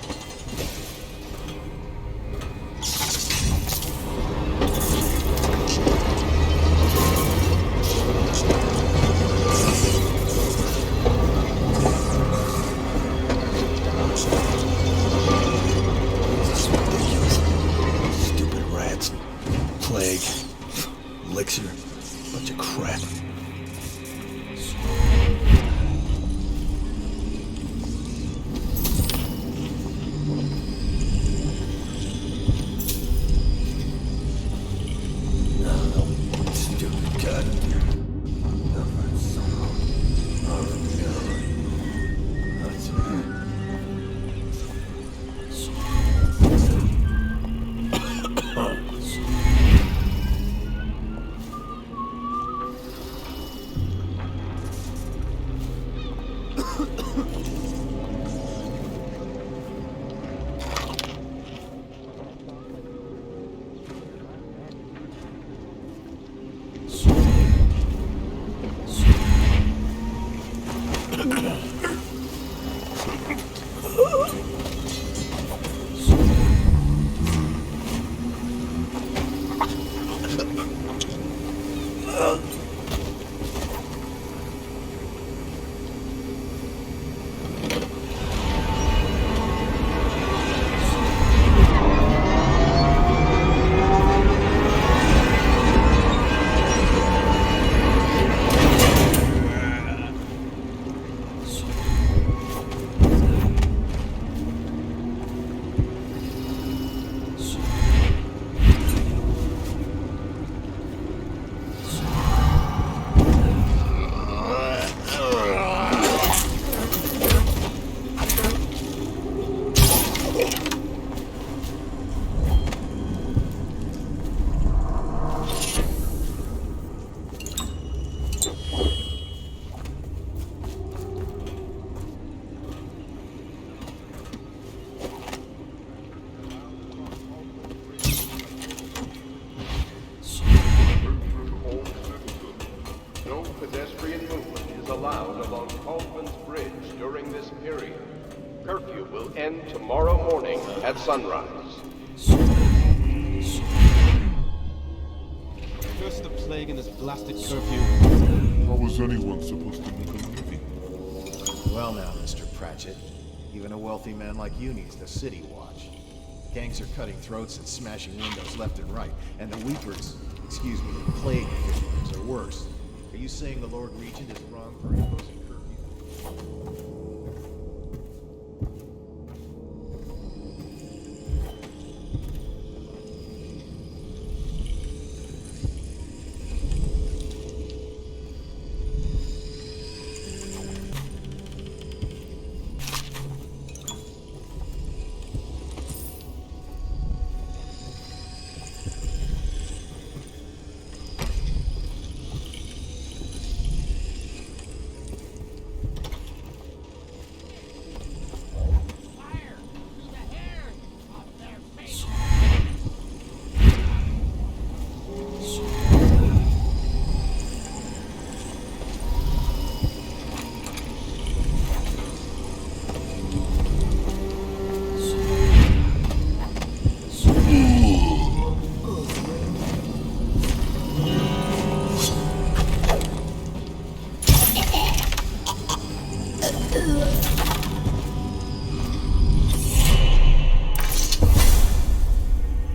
This is ridiculous. Stupid rats. Plague. Elixir. Bunch of crap. Stupid god. Pedestrian movement is allowed along Caldwell's Bridge during this period. Curfew will end tomorrow morning at sunrise. Curse the plague and this blasted curfew. How was anyone supposed to make a living? Well now, Mr. Pratchett, even a wealthy man like you needs the city watch. Gangs are cutting throats and smashing windows left and right, and the Weepers, excuse me, the plague victims are worse. Are you saying the Lord Regent is wrong for imposing curfew?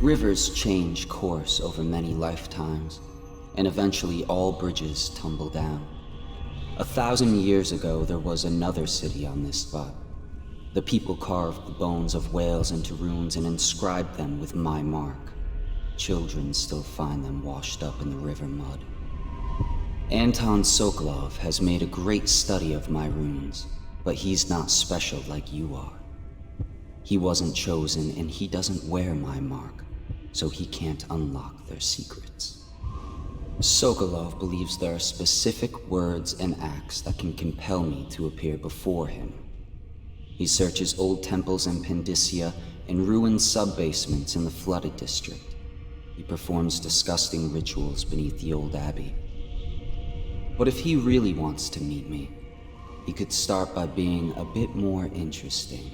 Rivers change course over many lifetimes, and eventually all bridges tumble down. 1,000 years ago, there was another city on this spot. The people carved the bones of whales into runes and inscribed them with my mark. Children still find them washed up in the river mud. Anton Sokolov has made a great study of my runes, but he's not special like you are. He wasn't chosen, and he doesn't wear my mark, so he can't unlock their secrets. Sokolov believes there are specific words and acts that can compel me to appear before him. He searches old temples in Pendicia and ruined sub-basements in the flooded district. He performs disgusting rituals beneath the old abbey. But if he really wants to meet me, he could start by being a bit more interesting.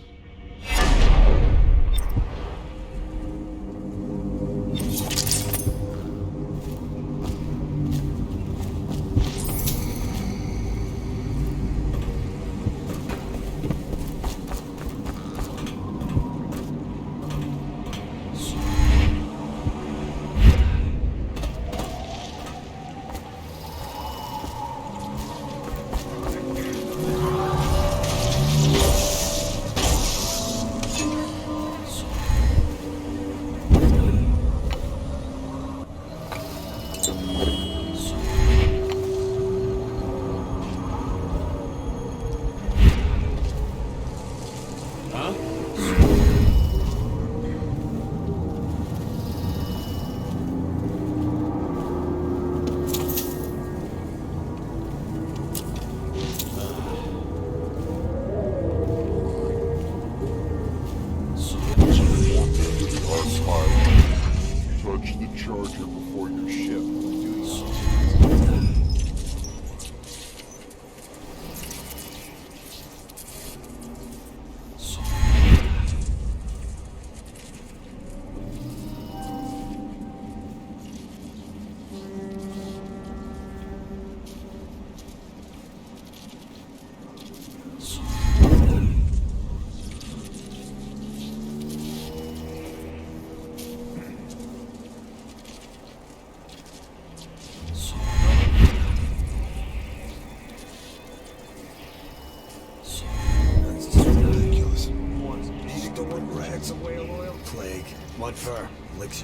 Mud fur.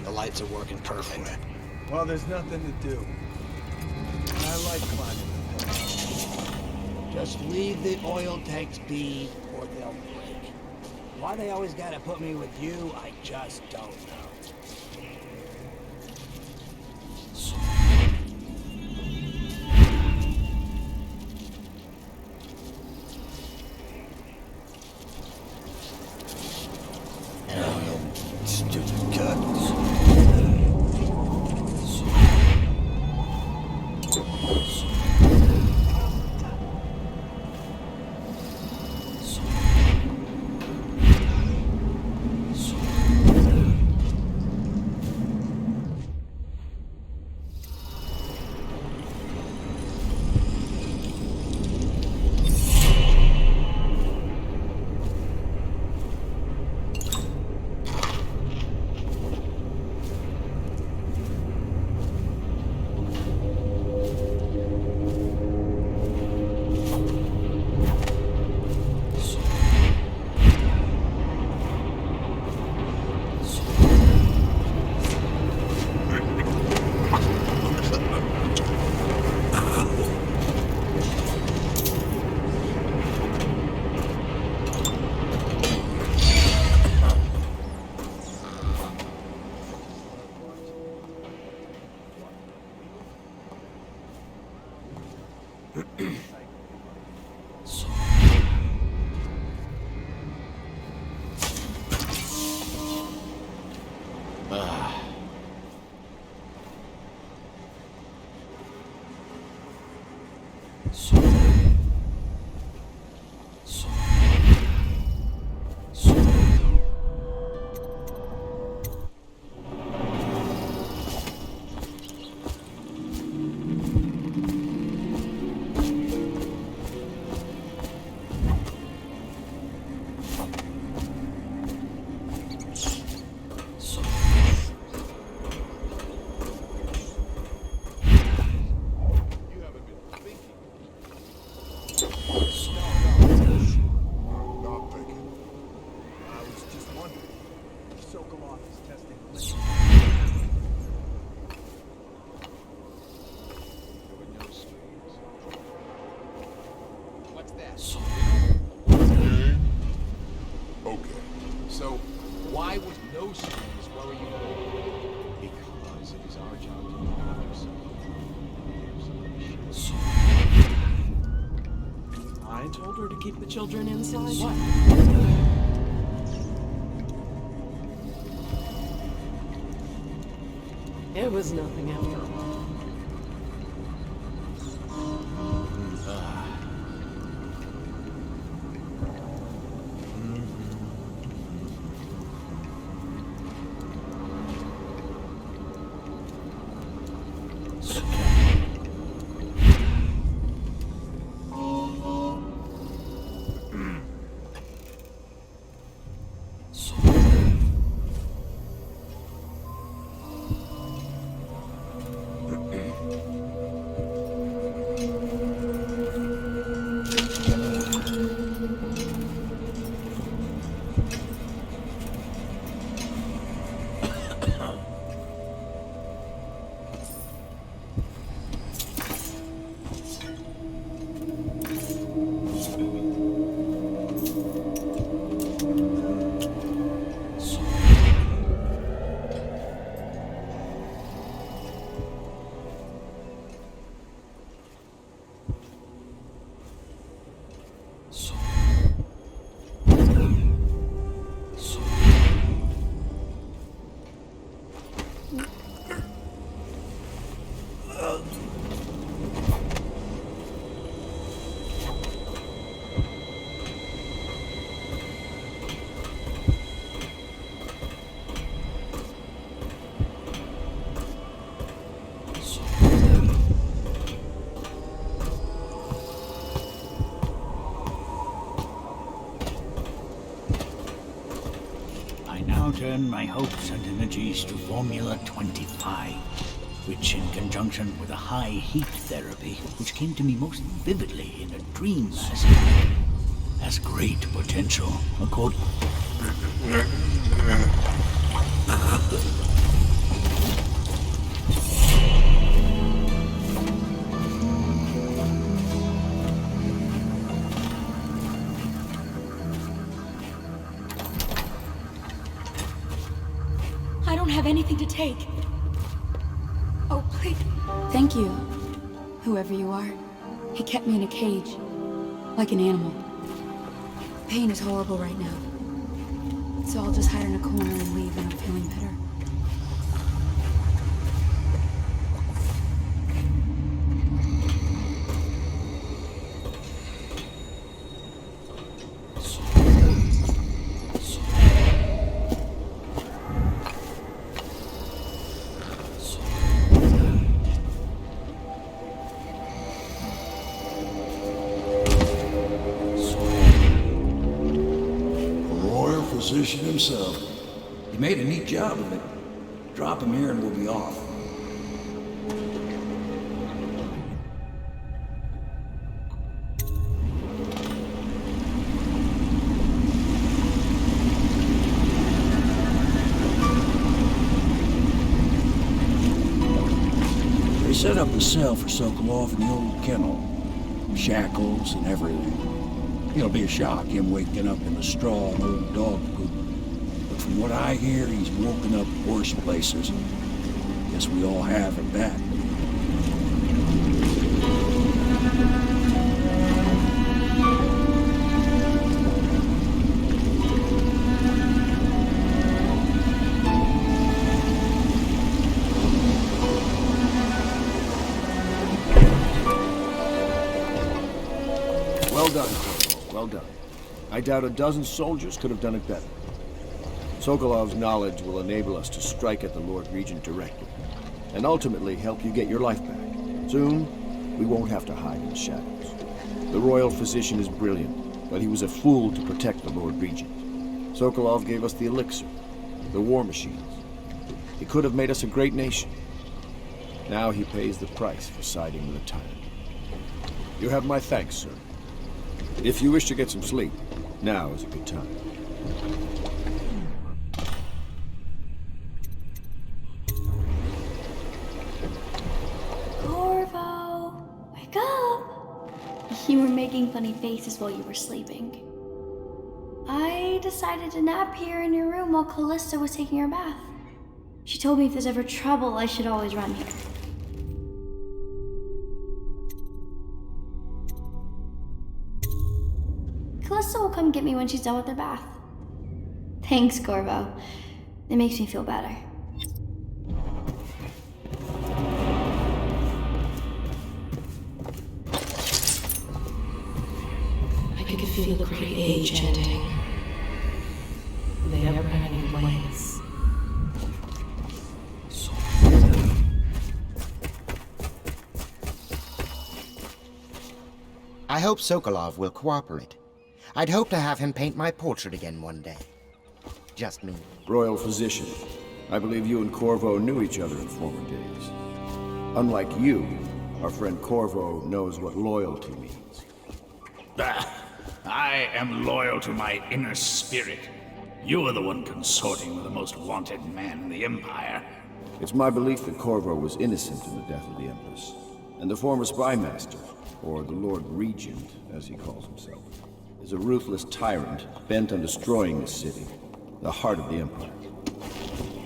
The lights are working perfect. Well, there's nothing to do. I like climbing the hill. Just leave the oil tanks be, or they'll break. Why they always gotta put me with you, I just don't know. Why would no strings worry you more? Because it is our job to look after someone. I told her to keep the children inside. What? It was nothing after all. Turn my hopes and energies to Formula 25, which in conjunction with a high heat therapy, which came to me most vividly in a dream last night, has great potential, according... Have anything to take. Oh, please. Thank you, whoever you are. He kept me in a cage, like an animal. Pain is horrible right now, so I'll just hide in a corner and leave when I'm feeling better. Himself. He made a neat job of it. Drop him here and we'll be off. They set up a cell for Sokolov in the old kennel. Shackles and everything. It'll be a shock, him waking up in the straw and old dog poop. But from what I hear, he's woken up worse places. Guess we all have at that. Well done, Corvo. Well done. I doubt a dozen soldiers could have done it better. Sokolov's knowledge will enable us to strike at the Lord Regent directly, and ultimately help you get your life back. Soon, we won't have to hide in the shadows. The royal physician is brilliant, but he was a fool to protect the Lord Regent. Sokolov gave us the elixir, the war machines. He could have made us a great nation. Now he pays the price for siding with a tyrant. You have my thanks, sir. If you wish to get some sleep, now is a good time. Corvo, wake up! You were making funny faces while you were sleeping. I decided to nap here in your room while Callista was taking her bath. She told me if there's ever trouble, I should always run here. Callista will come get me when she's done with her bath. Thanks, Corvo. It makes me feel better. I could feel the great age ending. The ever-ending ways. I hope Sokolov will cooperate. I'd hope to have him paint my portrait again one day. Just me. Royal physician, I believe you and Corvo knew each other in former days. Unlike you, our friend Corvo knows what loyalty means. I am loyal to my inner spirit. You are the one consorting with the most wanted man in the Empire. It's my belief that Corvo was innocent in the death of the Empress, and the former spy master, or the Lord Regent, as he calls himself, is a ruthless tyrant bent on destroying this city, the heart of the Empire.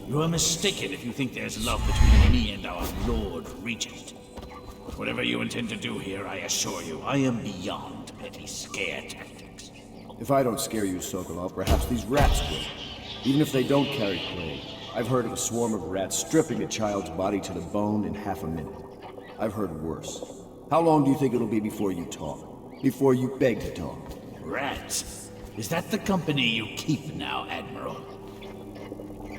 You are mistaken if you think there's love between me and our Lord Regent. Whatever you intend to do here, I assure you, I am beyond petty scare tactics. If I don't scare you, Sokolov, perhaps these rats will. Even if they don't carry plague, I've heard of a swarm of rats stripping a child's body to the bone in half a minute. I've heard worse. How long do you think it'll be before you talk? Before you beg to talk? Rats? Is that the company you keep now, Admiral?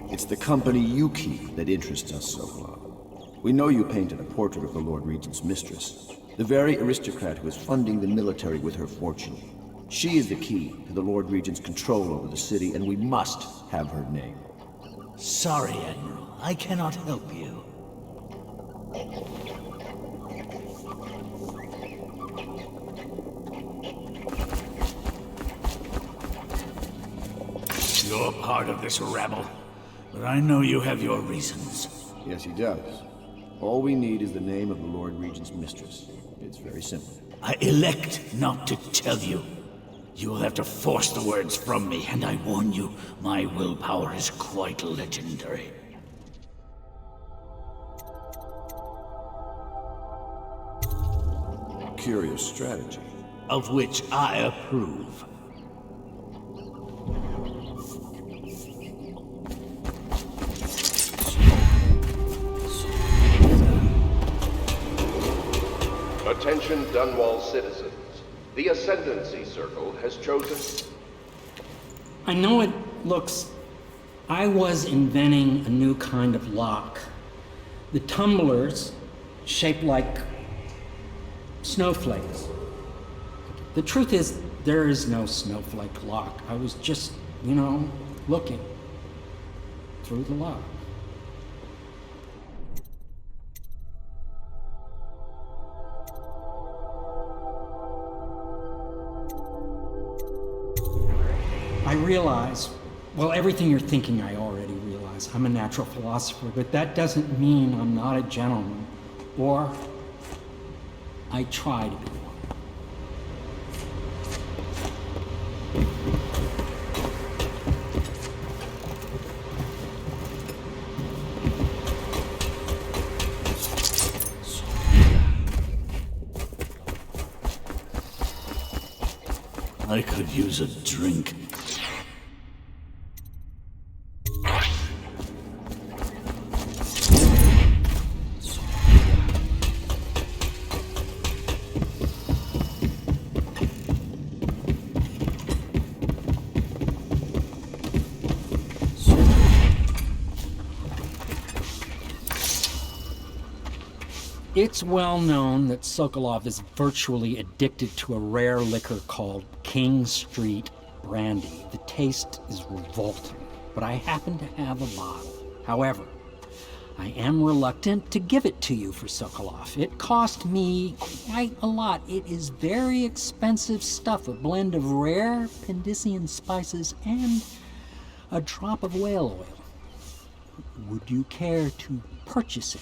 It's the company you keep that interests us, Sokolov. We know you painted a portrait of the Lord Regent's mistress, the very aristocrat who is funding the military with her fortune. She is the key to the Lord Regent's control over the city, and we must have her name. Sorry, Admiral. I cannot help you. You're part of this rabble, but I know you have your reasons. Yes, he does. All we need is the name of the Lord Regent's mistress. It's very simple. I elect not to tell you. You will have to force the words from me, and I warn you, my willpower is quite legendary. Curious strategy. Of which I approve. Attention Dunwall citizens. The Ascendancy Circle has chosen... I know it looks... I was inventing a new kind of lock. The tumblers, shaped like snowflakes. The truth is, there is no snowflake lock. I was just, looking through the lock. I realize, well, everything you're thinking I already realize. I'm a natural philosopher, but that doesn't mean I'm not a gentleman. Or I try to be one. I could use a drink. It's well known that Sokolov is virtually addicted to a rare liquor called King Street Brandy. The taste is revolting, but I happen to have a bottle. However, I am reluctant to give it to you for Sokolov. It cost me quite a lot. It is very expensive stuff, a blend of rare Pendician spices and a drop of whale oil. Would you care to purchase it?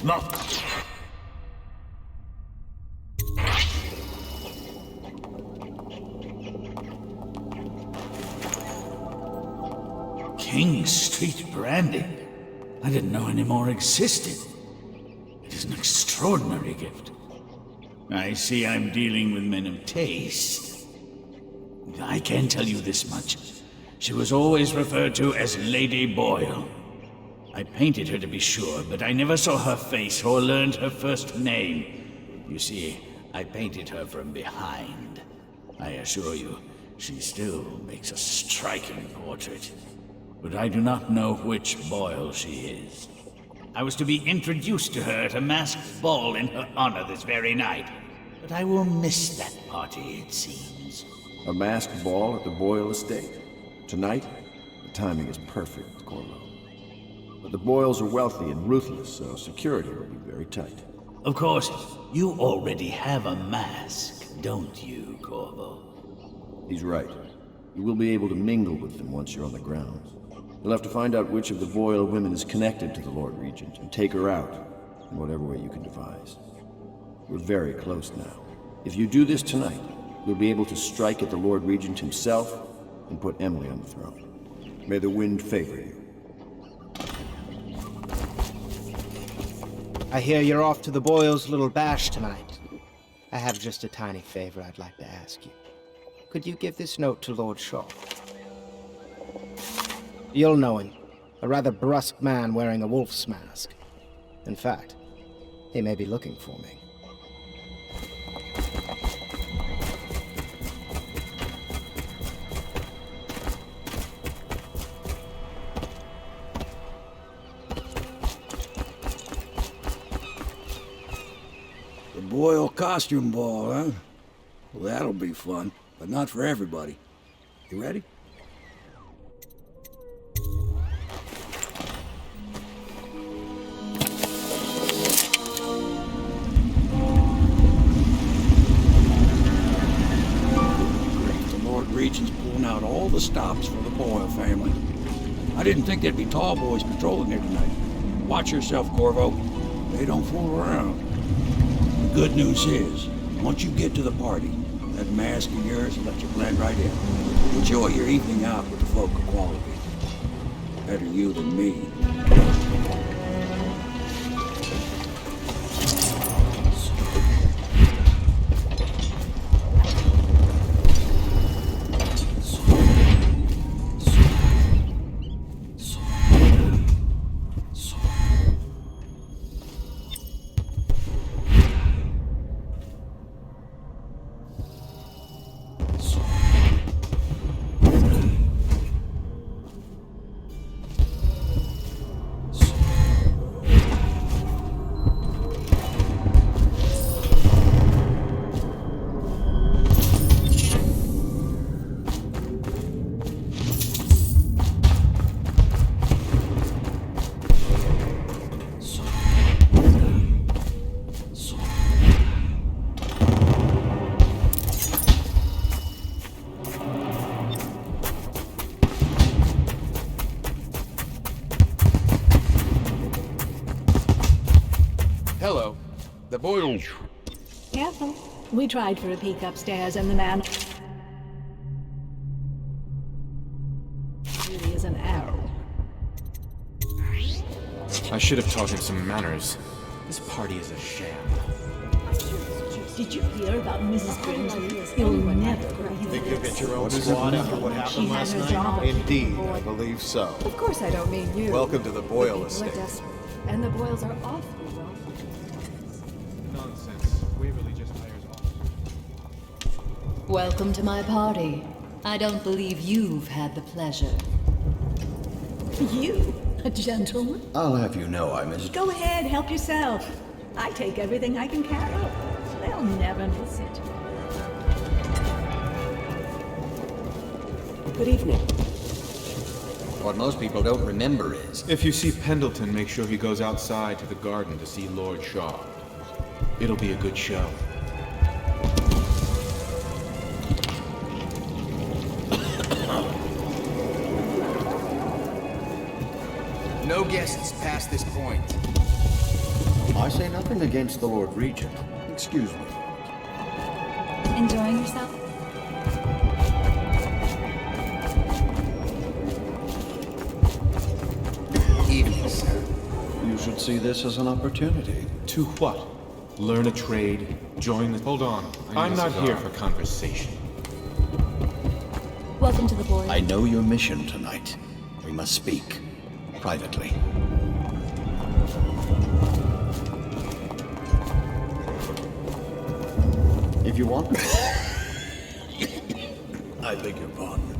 No. King Street Brandy? I didn't know any more existed. It is an extraordinary gift. I see I'm dealing with men of taste. I can tell you this much. She was always referred to as Lady Boyle. I painted her to be sure, but I never saw her face or learned her first name. You see, I painted her from behind. I assure you, she still makes a striking portrait. But I do not know which Boyle she is. I was to be introduced to her at a masked ball in her honor this very night. But I will miss that party, it seems. A masked ball at the Boyle estate? Tonight? The timing is perfect, Corvo. But the Boyles are wealthy and ruthless, so security will be very tight. Of course, you already have a mask, don't you, Corvo? He's right. You will be able to mingle with them once you're on the grounds. You'll have to find out which of the Boyle women is connected to the Lord Regent and take her out in whatever way you can devise. We're very close now. If you do this tonight, you'll be able to strike at the Lord Regent himself and put Emily on the throne. May the wind favor you. I hear you're off to the Boyles' little bash tonight. I have just a tiny favor I'd like to ask you. Could you give this note to Lord Shaw? You'll know him. A rather brusque man wearing a wolf's mask. In fact, he may be looking for me. Boyle costume ball, huh? Well, that'll be fun, but not for everybody. You ready? The Lord Regent's pulling out all the stops for the Boyle family. I didn't think there'd be tall boys patrolling here tonight. Watch yourself, Corvo. They don't fool around. The good news is, once you get to the party, that mask of yours will let you blend right in. Enjoy your evening out with the folk of quality. Better you than me. Hello. The boy... Careful. We tried for a peek upstairs and the man... really is an arrow. I should have taught him some manners. This party is a sham. Did you hear about Mrs. Grimsley? You'll never believe Think you'll get your own What is squad it after what She happened had last her night? job. Indeed, I believe so. Of course I don't mean you. Welcome to the Boyle People are estate. desperate, and the Boyles are awfully well. Nonsense. Waverly just hires off. Welcome to my party. I don't believe you've had the pleasure. You? A gentleman? I'll have you know I'm as... Go ahead, help yourself. I take everything I can carry. They'll never miss it. Good evening. What most people don't remember is... If you see Pendleton, make sure he goes outside to the garden to see Lord Shaw. It'll be a good show. No guests past this point. I say nothing against the Lord Regent. Excuse me. Enjoying yourself? Evening, sir. You should see this as an opportunity. To what? Learn a trade? Join the... Hold on. I'm not here for conversation. Welcome to the board. I know your mission tonight. We must speak. Privately. If you want... I beg your pardon.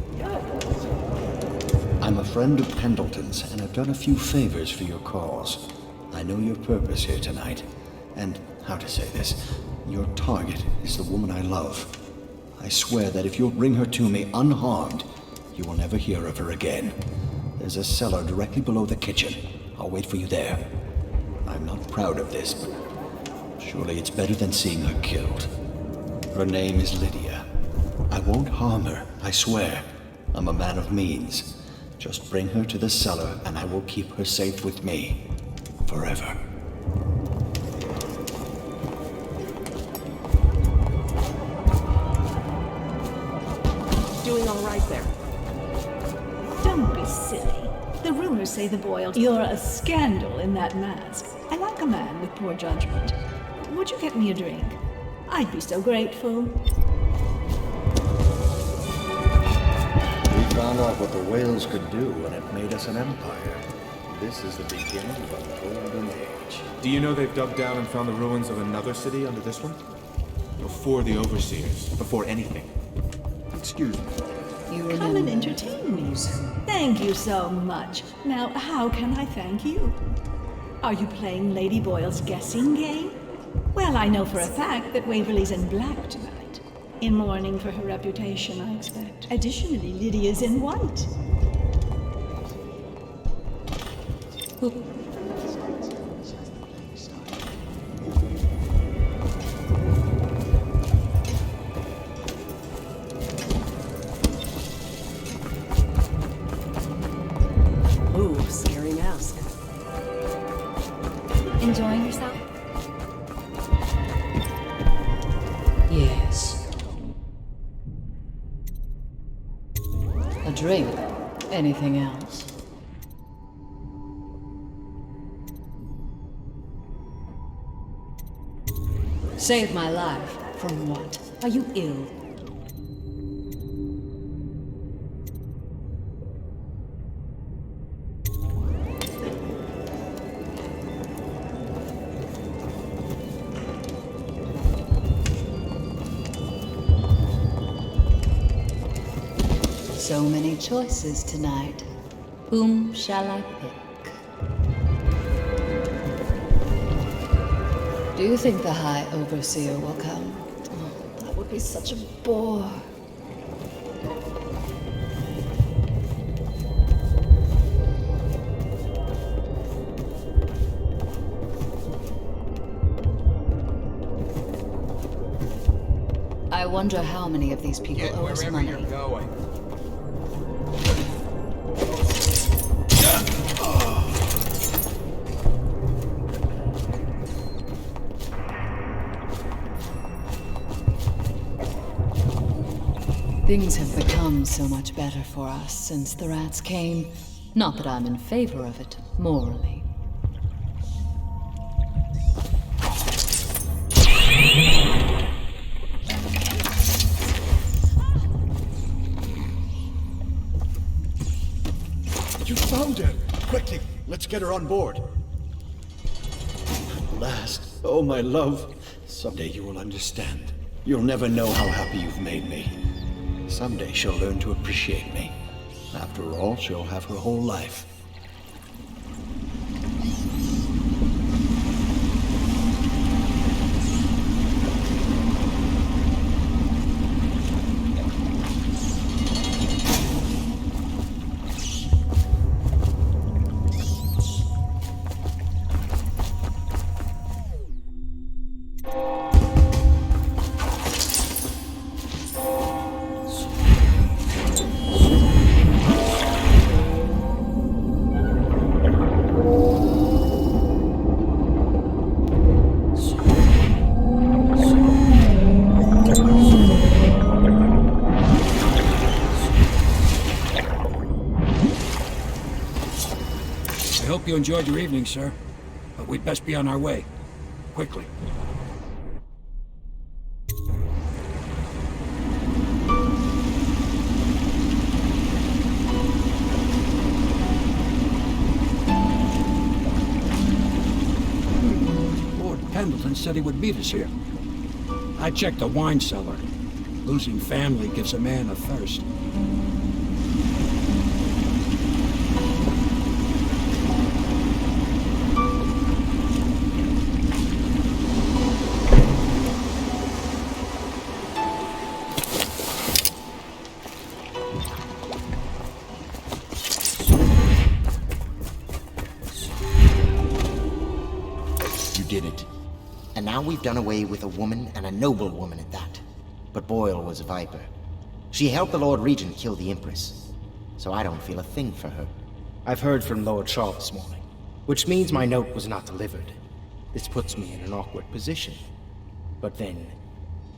I'm a friend of Pendleton's, and I've done a few favors for your cause. I know your purpose here tonight, and, how to say this, your target is the woman I love. I swear that if you'll bring her to me unharmed, you will never hear of her again. There's a cellar directly below the kitchen. I'll wait for you there. I'm not proud of this, but surely it's better than seeing her killed. Her name is Lydia. I won't harm her, I swear. I'm a man of means. Just bring her to the cellar, and I will keep her safe with me. Forever. Doing all right there. Don't be silly. The rumors say the Boyles... You're a scandal in that mask. I like a man with poor judgment. Would you get me a drink? I'd be so grateful. We found out what the whales could do, and it made us an empire. This is the beginning of a golden age. Do you know they've dug down and found the ruins of another city under this one? Before the Overseers. Before anything. Excuse me. Come and entertain me. Thank you so much. Now, how can I thank you? Are you playing Lady Boyle's guessing game? Well, I know for a fact that Waverly's in black tonight. In mourning for her reputation, I expect. Additionally, Lydia's in white. Ooh, scary mask. Enjoying yourself? Yes. A drink? Anything else? Saved my life. From what? Are you ill? So many choices tonight. Whom shall I pick? Do you think the High Overseer will come? Oh, that would be such a bore. I wonder how many of these people owe us money. You're going. Things have become so much better for us since the rats came. Not that I'm in favor of it, morally. You found her! Quickly, let's get her on board. At last. Oh, my love. Someday you will understand. You'll never know how happy you've made me. Someday she'll learn to appreciate me. After all, she'll have her whole life. I hope you enjoyed your evening, sir. But we'd best be on our way. Quickly. Lord Pendleton said he would meet us here. I checked the wine cellar. Losing family gives a man a thirst. And now we've done away with a woman, and a noble woman at that. But Boyle was a viper. She helped the Lord Regent kill the Empress, so I don't feel a thing for her. I've heard from Lord Shaw this morning, which means my note was not delivered. This puts me in an awkward position. But then,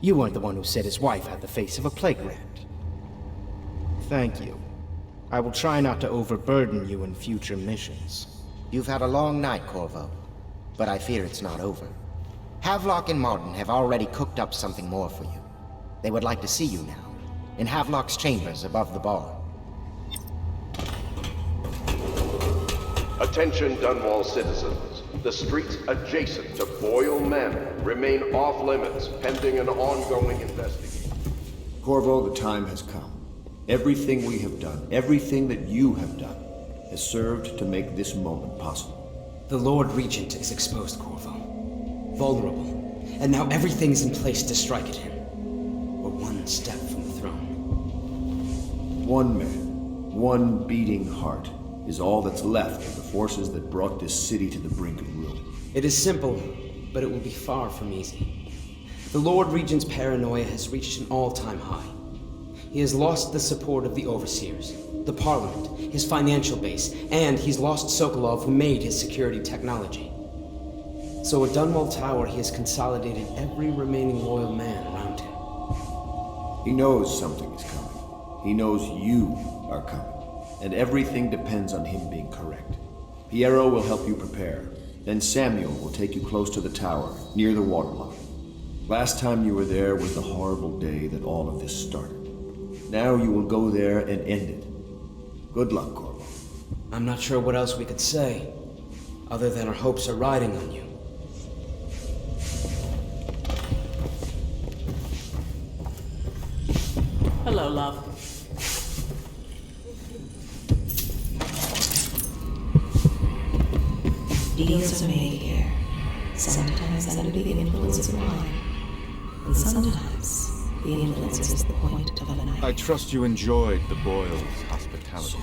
you weren't the one who said his wife had the face of a plague rat. Thank you. I will try not to overburden you in future missions. You've had a long night, Corvo, but I fear it's not over. Havelock and Martin have already cooked up something more for you. They would like to see you now, in Havelock's chambers above the bar. Attention Dunwall citizens. The streets adjacent to Boyle Manor remain off limits pending an ongoing investigation. Corvo, the time has come. Everything we have done, everything that you have done, has served to make this moment possible. The Lord Regent is exposed, Corvo. Vulnerable. And now everything's in place to strike at him. We're one step from the throne. One man, one beating heart, is all that's left of the forces that brought this city to the brink of ruin. It is simple, but it will be far from easy. The Lord Regent's paranoia has reached an all-time high. He has lost the support of the Overseers, the Parliament, his financial base, and he's lost Sokolov, who made his security technology. So at Dunwall Tower, he has consolidated every remaining loyal man around him. He knows something is coming. He knows you are coming. And everything depends on him being correct. Piero will help you prepare. Then Samuel will take you close to the tower, near the waterlock. Last time you were there was the horrible day that all of this started. Now you will go there and end it. Good luck, Corvo. I'm not sure what else we could say, other than our hopes are riding on you. Hello, love. Deals are made here, sometimes under the influence of wine, and sometimes the influence is the point of a knife. I trust you enjoyed the Boyles' hospitality.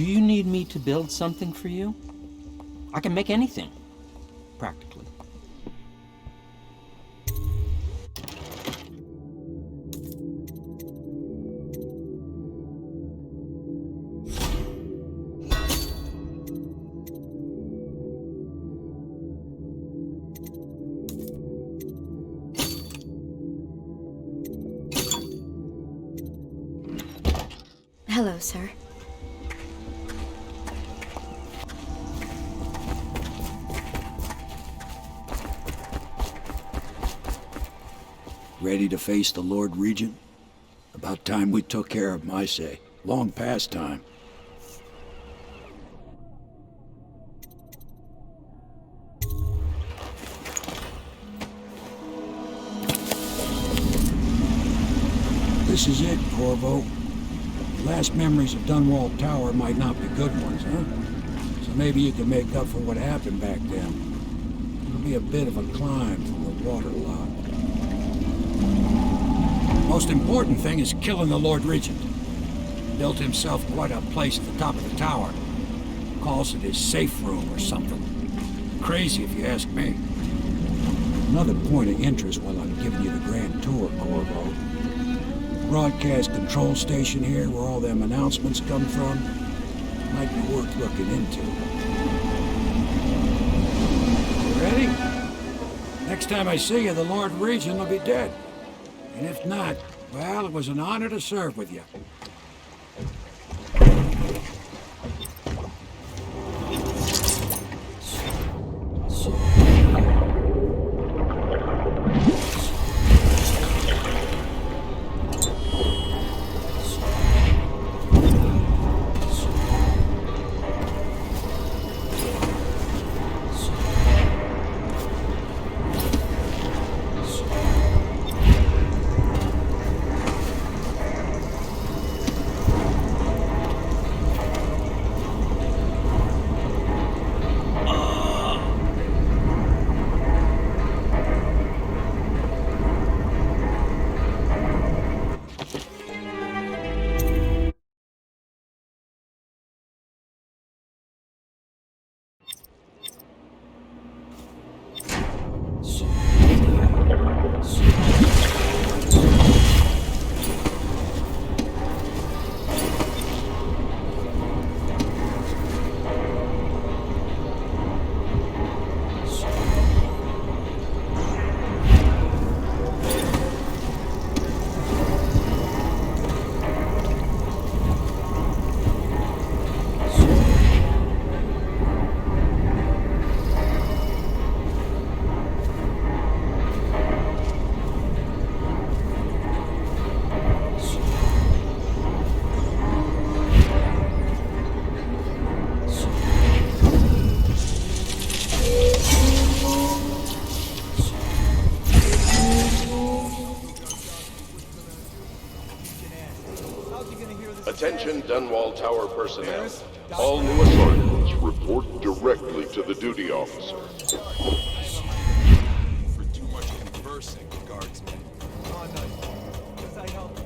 Do you need me to build something for you? I can make anything, practically. Hello, sir. Ready to face the Lord Regent? About time we took care of my say. Long past time. This is it, Corvo. Last memories of Dunwall Tower might not be good ones, huh? So maybe you can make up for what happened back then. It'll be a bit of a climb from the waterlock. Most important thing is killing the Lord Regent. Built himself quite a place at the top of the tower. Calls it his safe room or something. Crazy if you ask me. Another point of interest while I'm giving you the grand tour, Corvo. Broadcast control station here where all them announcements come from. Might be worth looking into. You ready? Next time I see you, the Lord Regent will be dead. And if not, well, it was an honor to serve with you. Attention Dunwall Tower personnel. All new assignments report directly to the duty officer. For too much conversing, guardsmen. Oh, no. Does I help?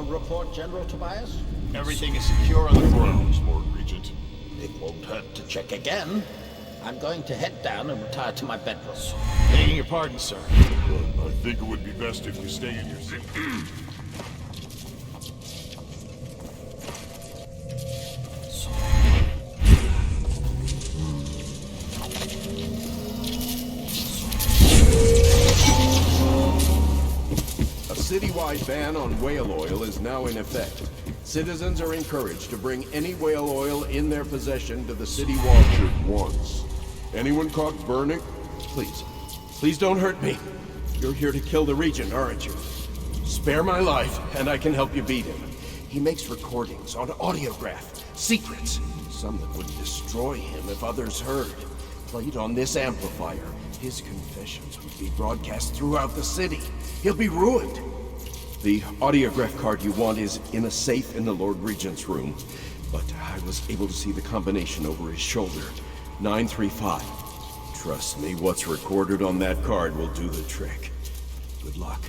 Report, General Tobias? Everything is secure on the grounds, Lord Regent. It won't hurt to check again. I'm going to head down and retire to my bedroom. Begging your pardon, sir. I think it would be best if you stay in your seat. citywide ban on whale oil is now in effect. Citizens are encouraged to bring any whale oil in their possession to the city watch at once. Anyone caught burning? Please don't hurt me. You're here to kill the Regent, aren't you? Spare my life, and I can help you beat him. He makes recordings on audiograph, secrets, some that would destroy him if others heard. Played on this amplifier, his confessions would be broadcast throughout the city. He'll be ruined. The audiograph card you want is in a safe in the Lord Regent's room, but I was able to see the combination over his shoulder. 935. Trust me, what's recorded on that card will do the trick. Good luck.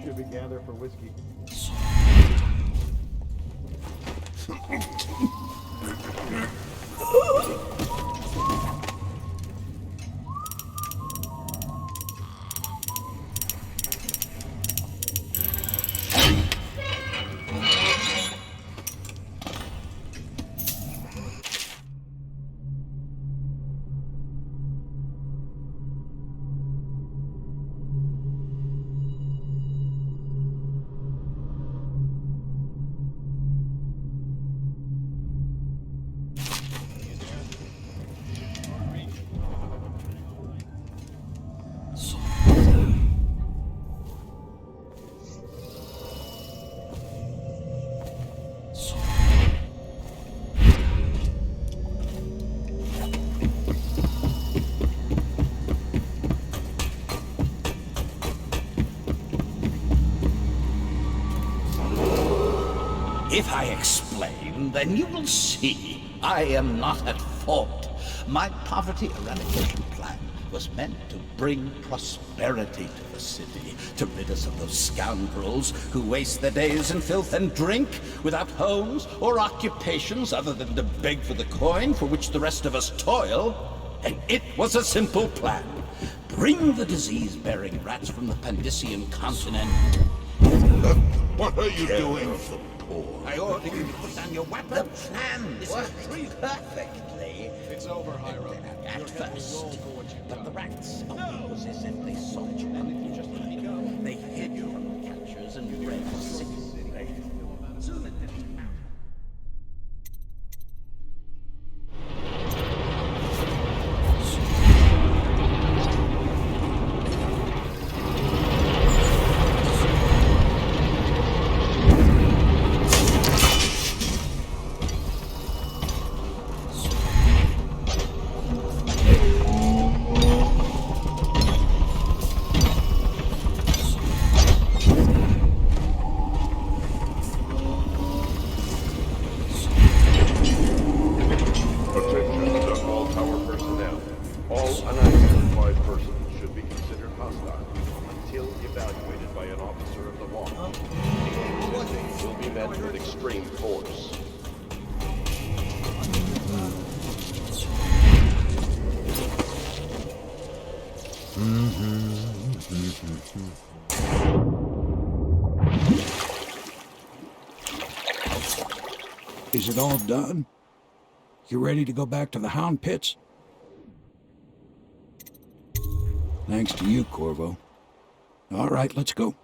Should we gather for whiskey? If I explain, then you will see I am not at fault. My poverty eradication plan was meant to bring prosperity to the city, to rid us of those scoundrels who waste their days in filth and drink, without homes or occupations other than to beg for the coin for which the rest of us toil. And it was a simple plan. Bring the disease-bearing rats from the Pandician continent. What are you doing? I order you to put down your weapon. The plan worked perfectly. It's over, Hiram. At first. But the rats, it was as if they saw you and you just let me go. They hid you from the catchers and bred sick. Soon it didn't matter. Is it all done? You ready to go back to the Hound Pits? Thanks to you, Corvo. All right, let's go.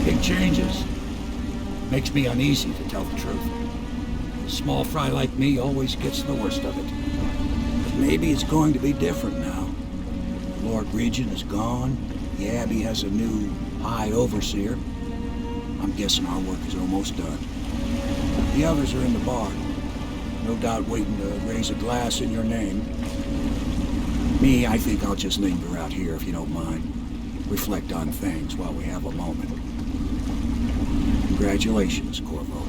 Big changes. Makes me uneasy, to tell the truth. small fry like me always gets the worst of it. But maybe it's going to be different now. The Lord Regent is gone. The Abbey has a new High Overseer. I'm guessing our work is almost done. The others are in the bar. No doubt waiting to raise a glass in your name. Me, I think I'll just linger out here if you don't mind. Reflect on things while we have a moment. Congratulations, Corvo.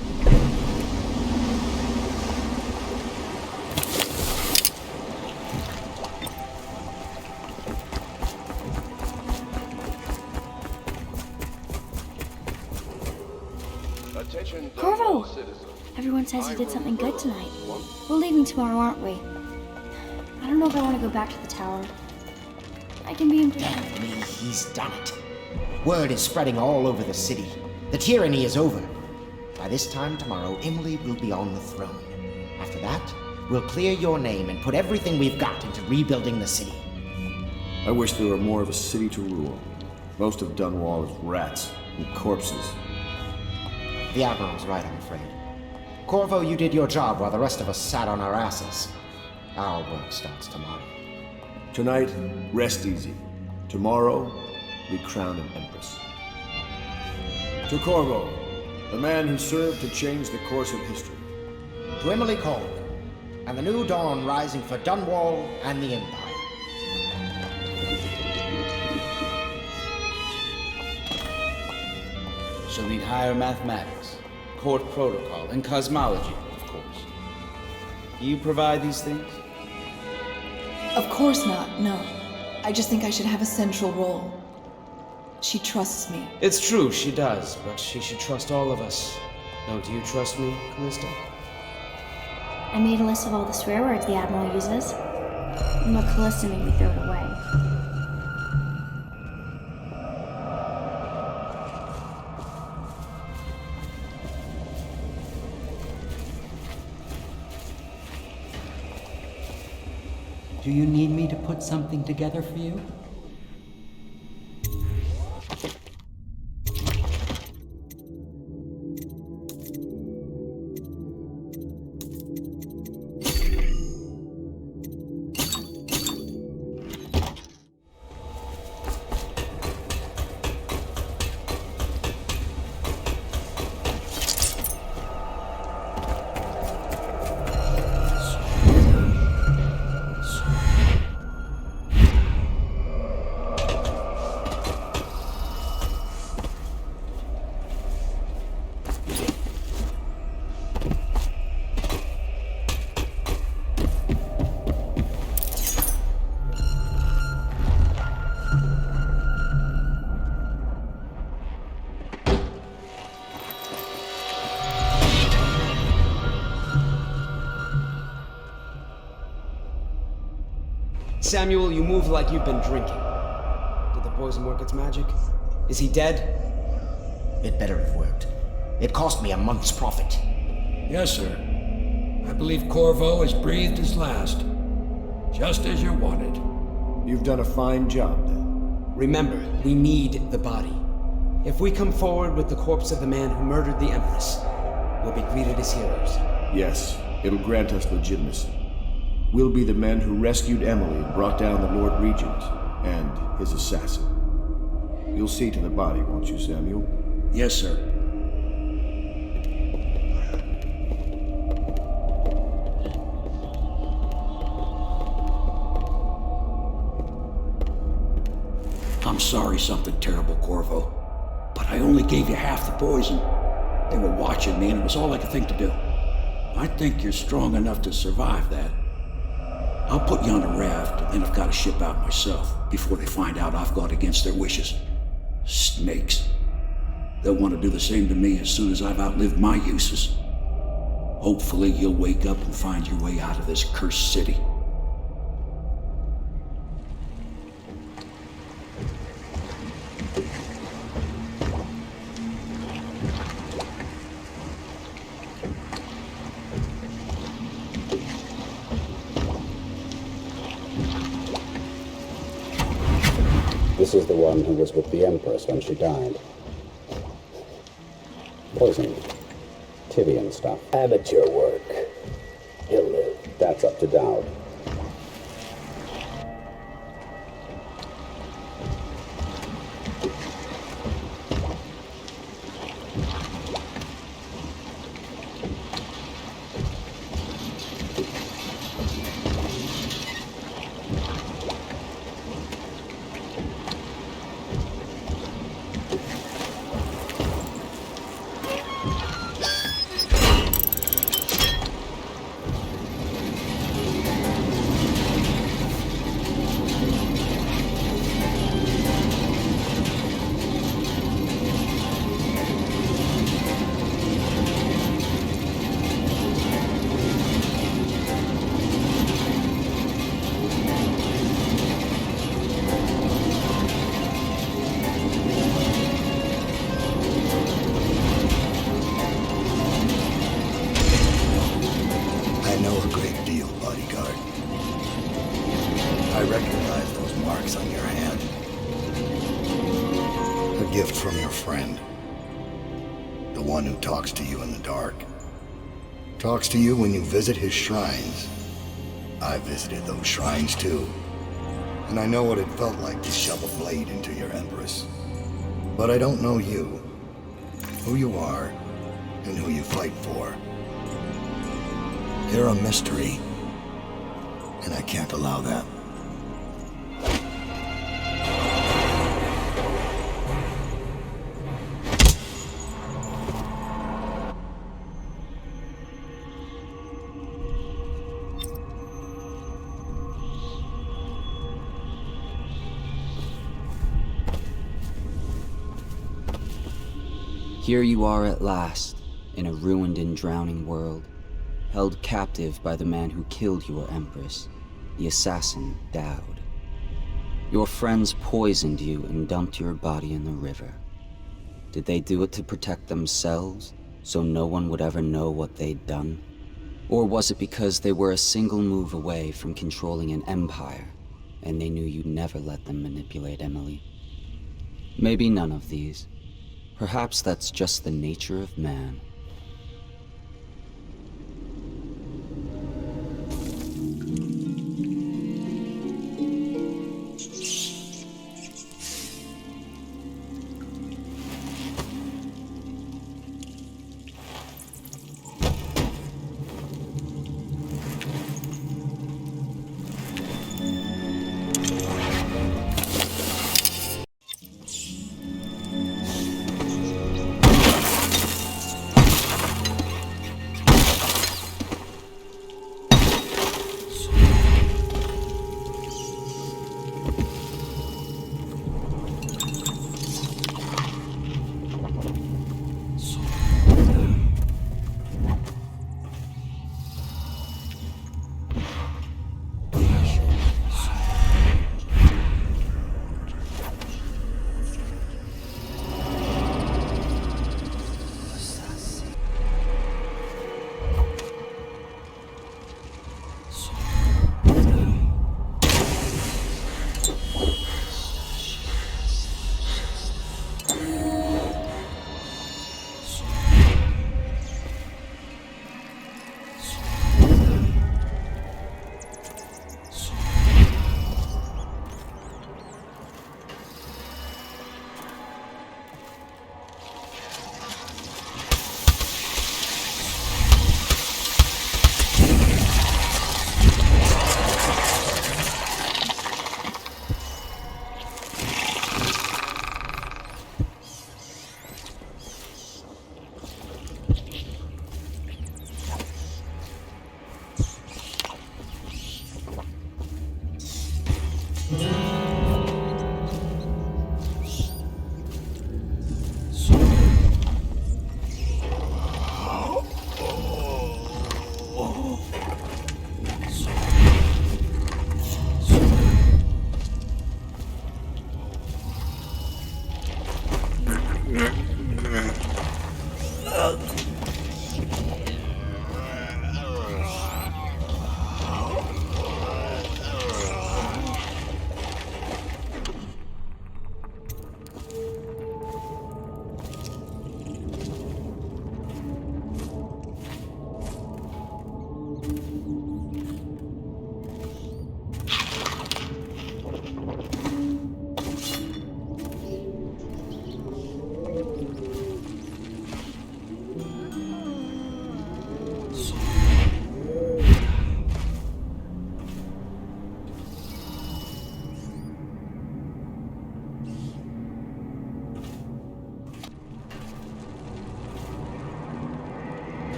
Corvo! Everyone says you did something good tonight. We're leaving tomorrow, aren't we? I don't know if I want to go back to the tower. I can be impatient. Damn me, he's done it. Word is spreading all over the city. The tyranny is over. By this time tomorrow, Emily will be on the throne. After that, we'll clear your name and put everything we've got into rebuilding the city. I wish there were more of a city to rule. Most of Dunwall is rats and corpses. The Admiral's right, I'm afraid. Corvo, you did your job while the rest of us sat on our asses. Our work starts tomorrow. Tonight, rest easy. Tomorrow, we crown an empress. To Corvo, the man who served to change the course of history. To Emily Cole, and the new dawn rising for Dunwall and the Empire. She'll need higher mathematics, court protocol, and cosmology, of course. Do you provide these things? Of course not, no. I just think I should have a central role. She trusts me. It's true, she does, but she should trust all of us. Don't you trust me, Callista? I made a list of all the swear words the Admiral uses. But Callista made me throw it away. Do you need me to put something together for you? Samuel, you move like you've been drinking. Did the poison work its magic? Is he dead? It better have worked. It cost me a month's profit. Yes, sir. I believe Corvo has breathed his last. Just as you wanted. You've done a fine job, then. Remember, we need the body. If we come forward with the corpse of the man who murdered the Empress, we'll be greeted as heroes. Yes, it'll grant us legitimacy. We'll be the men who rescued Emily and brought down the Lord Regent and his assassin. You'll see to the body, won't you, Samuel? Yes, sir. I'm sorry something terrible, Corvo. But I only gave you half the poison. They were watching me and it was all I could think to do. I think you're strong enough to survive that. I'll put you on a raft, and then I've got to ship out myself before they find out I've gone against their wishes. Snakes. They'll want to do the same to me as soon as I've outlived my uses. Hopefully you'll wake up and find your way out of this cursed city. This is the one who was with the Empress when she died. Poisoned. Tivian stuff. Amateur work. He'll live. That's up to Dowd. Talks to you when you visit his shrines. I visited those shrines too. And I know what it felt like to shove a blade into your Empress. But I don't know you, who you are, and who you fight for. You're a mystery, and I can't allow that. Here you are at last, in a ruined and drowning world, held captive by the man who killed your Empress, the assassin Dowd. Your friends poisoned you and dumped your body in the river. Did they do it to protect themselves, so no one would ever know what they'd done? Or was it because they were a single move away from controlling an empire, and they knew you'd never let them manipulate Emily? Maybe none of these. Perhaps that's just the nature of man.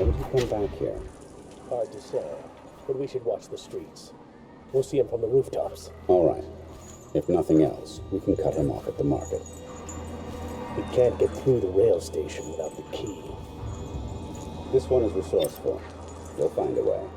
Why would he come back here? Hard to say, but we should watch the streets. We'll see him from the rooftops. All right. If nothing else, we can cut him off at the market. He can't get through the rail station without the key. This one is resourceful. He'll find a way.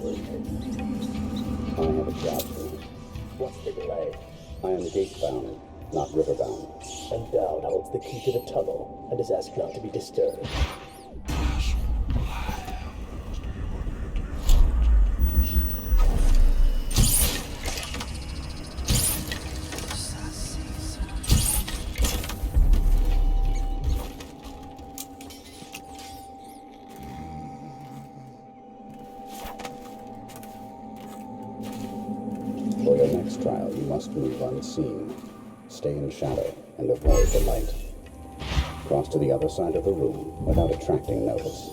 I have a job for you. What's the delay? I am gate-bound, not river-bound. And Dowd holds the key to the tunnel and is asked not to be disturbed. For your next trial, you must move unseen. Stay in shadow and avoid the light. Cross to the other side of the room without attracting notice.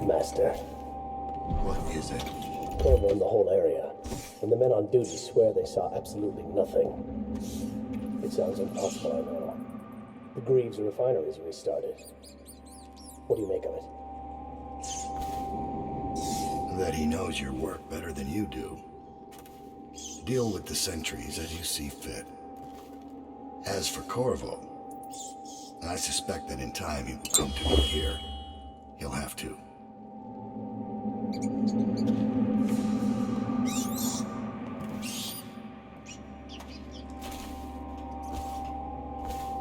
Master. What is it? Corvo in the whole area, and the men on duty swear they saw absolutely nothing. It sounds impossible, I know. The Greaves refinery's restarted. What do you make of it? That he knows your work better than you do. Deal with the sentries as you see fit. As for Corvo, I suspect that in time he will come to me here. He'll have to.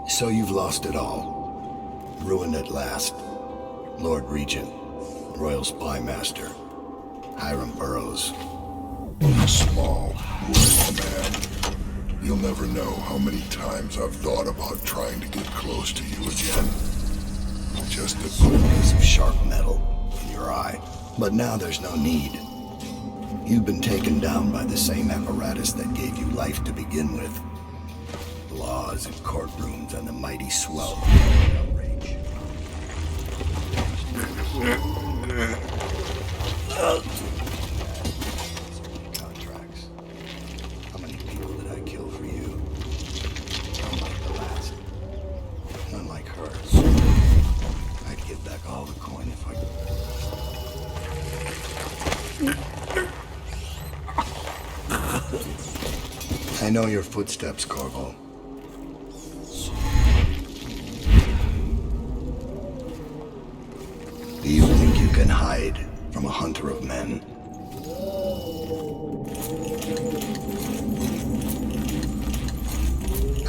So you've lost it all. Ruined at last. Lord Regent, Royal Spy Master, Hiram Burroughs. Small, weak man. You'll never know how many times I've thought about trying to get close to you again. Just to Put a piece of sharp metal in your eye. But now there's no need. You've been taken down by the same apparatus that gave you life to begin with. Laws and courtrooms and the mighty swell of outrage. Contracts. How many people did I kill for you? Unlike the last. None like her. I'd give back all the coin if I could. I know your footsteps, Corvo. Do you think you can hide from a hunter of men?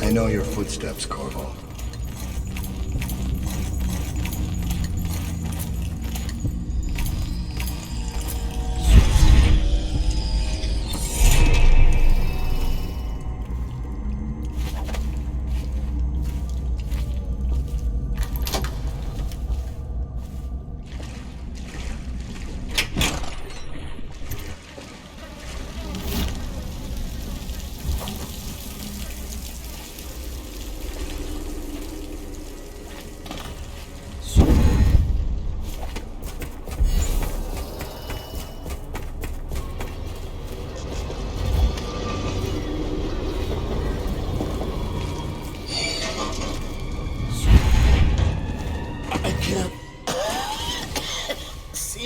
I know your footsteps, Corvo.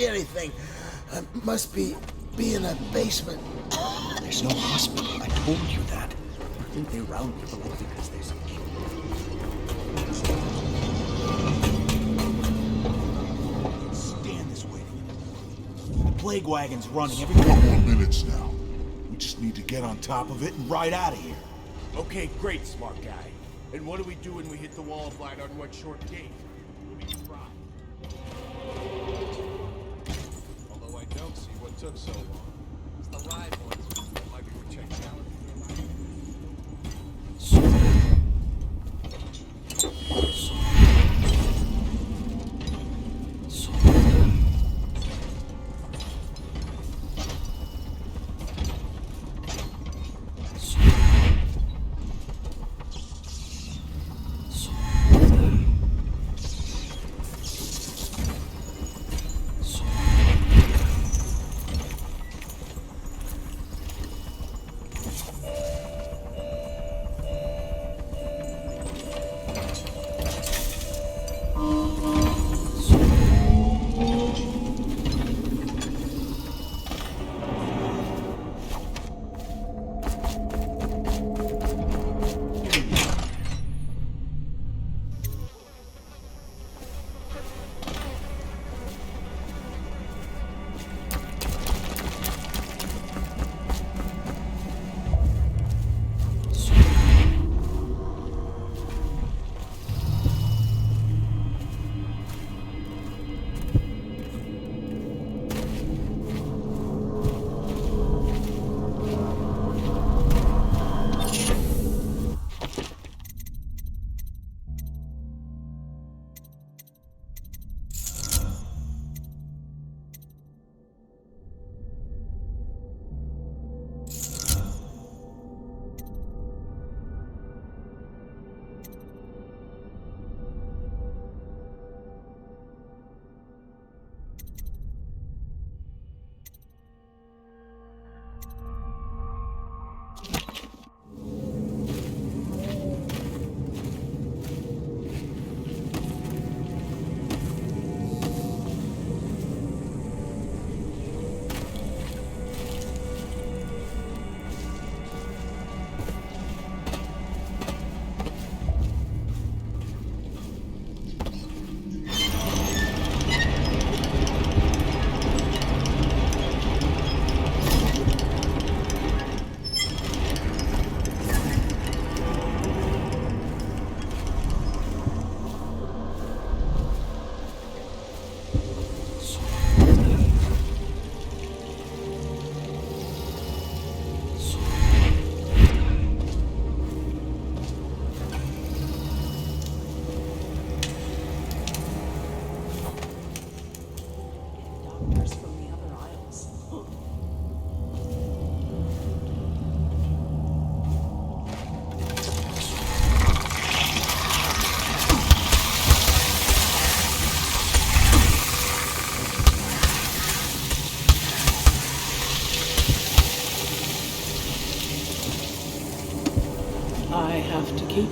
Anything. I must be in a basement. There's no hospital. I told you that. I think they round people up because there's a cure. Stand this way. The plague wagon's running every couple more minutes now. We just need to get on top of it and ride out of here. Okay, great, smart guy. And what do we do when we hit the wall of light on one short gate? Although I don't see what took so long. It's the ride ones. Like we were checking out.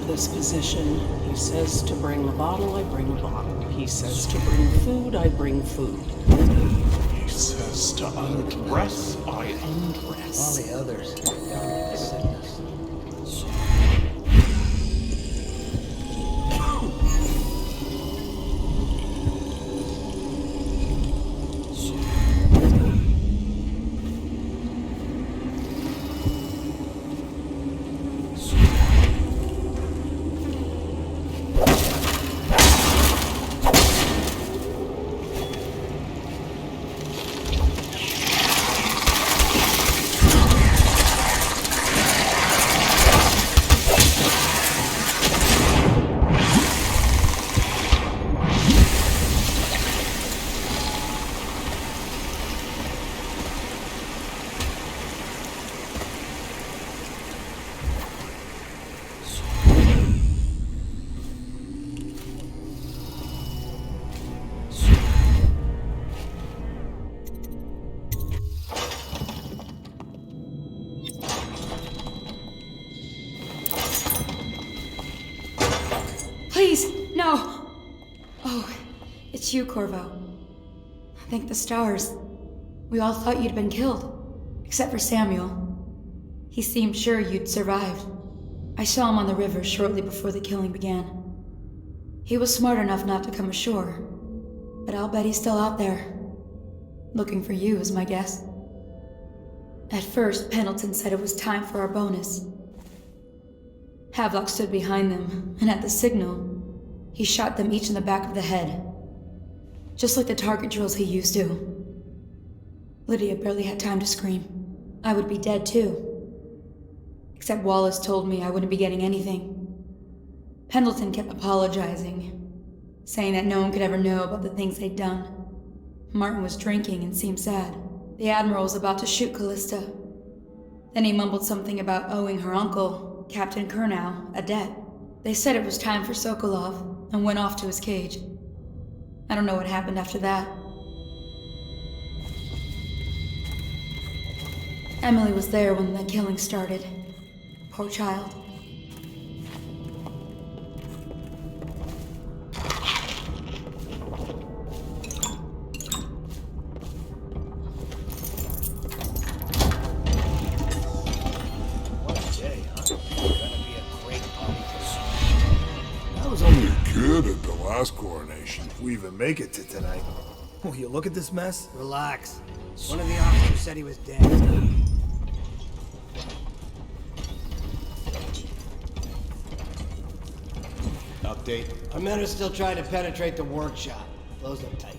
this position. He says to bring a bottle, I bring a bottle. He says to bring food, I bring food. He says to undress, I undress. All the others down with sickness. Please, no! Oh, it's you, Corvo. Thank the stars. We all thought you'd been killed, except for Samuel. He seemed sure you'd survived. I saw him on the river shortly before the killing began. He was smart enough not to come ashore, but I'll bet he's still out there. Looking for you is my guess. At first, Pendleton said it was time for our bonus. Havelock stood behind them, and at the signal, he shot them each in the back of the head. Just like the target drills he used to. Lydia barely had time to scream. I would be dead too. Except Wallace told me I wouldn't be getting anything. Pendleton kept apologizing, saying that no one could ever know about the things they'd done. Martin was drinking and seemed sad. The Admiral was about to shoot Callista. Then he mumbled something about owing her uncle, Captain Kurnow, a debt. They said it was time for Sokolov, and went off to his cage. I don't know what happened after that. Emily was there when the killing started. Poor child. Good at the last coronation. If we even make it to tonight. Oh, you look at this mess? Relax. One of the officers said he was dead. Update. Our men are still trying to penetrate the workshop. Close them tight.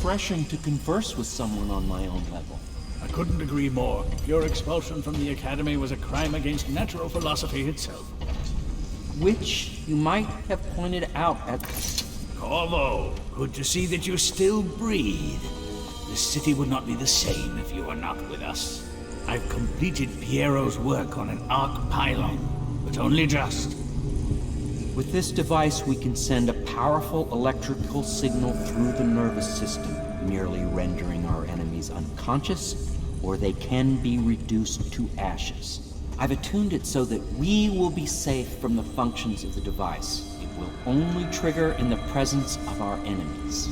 refreshing to converse with someone on my own level. I couldn't agree more. Your expulsion from the Academy was a crime against natural philosophy itself. Which you might have pointed out at... Corvo, good to see that you still breathe. The city would not be the same if you were not with us. I've completed Piero's work on an arc pylon, but only just. With this device, we can send a powerful electrical signal through the nervous system, merely rendering our enemies unconscious, or they can be reduced to ashes. I've attuned it so that we will be safe from the functions of the device. It will only trigger in the presence of our enemies.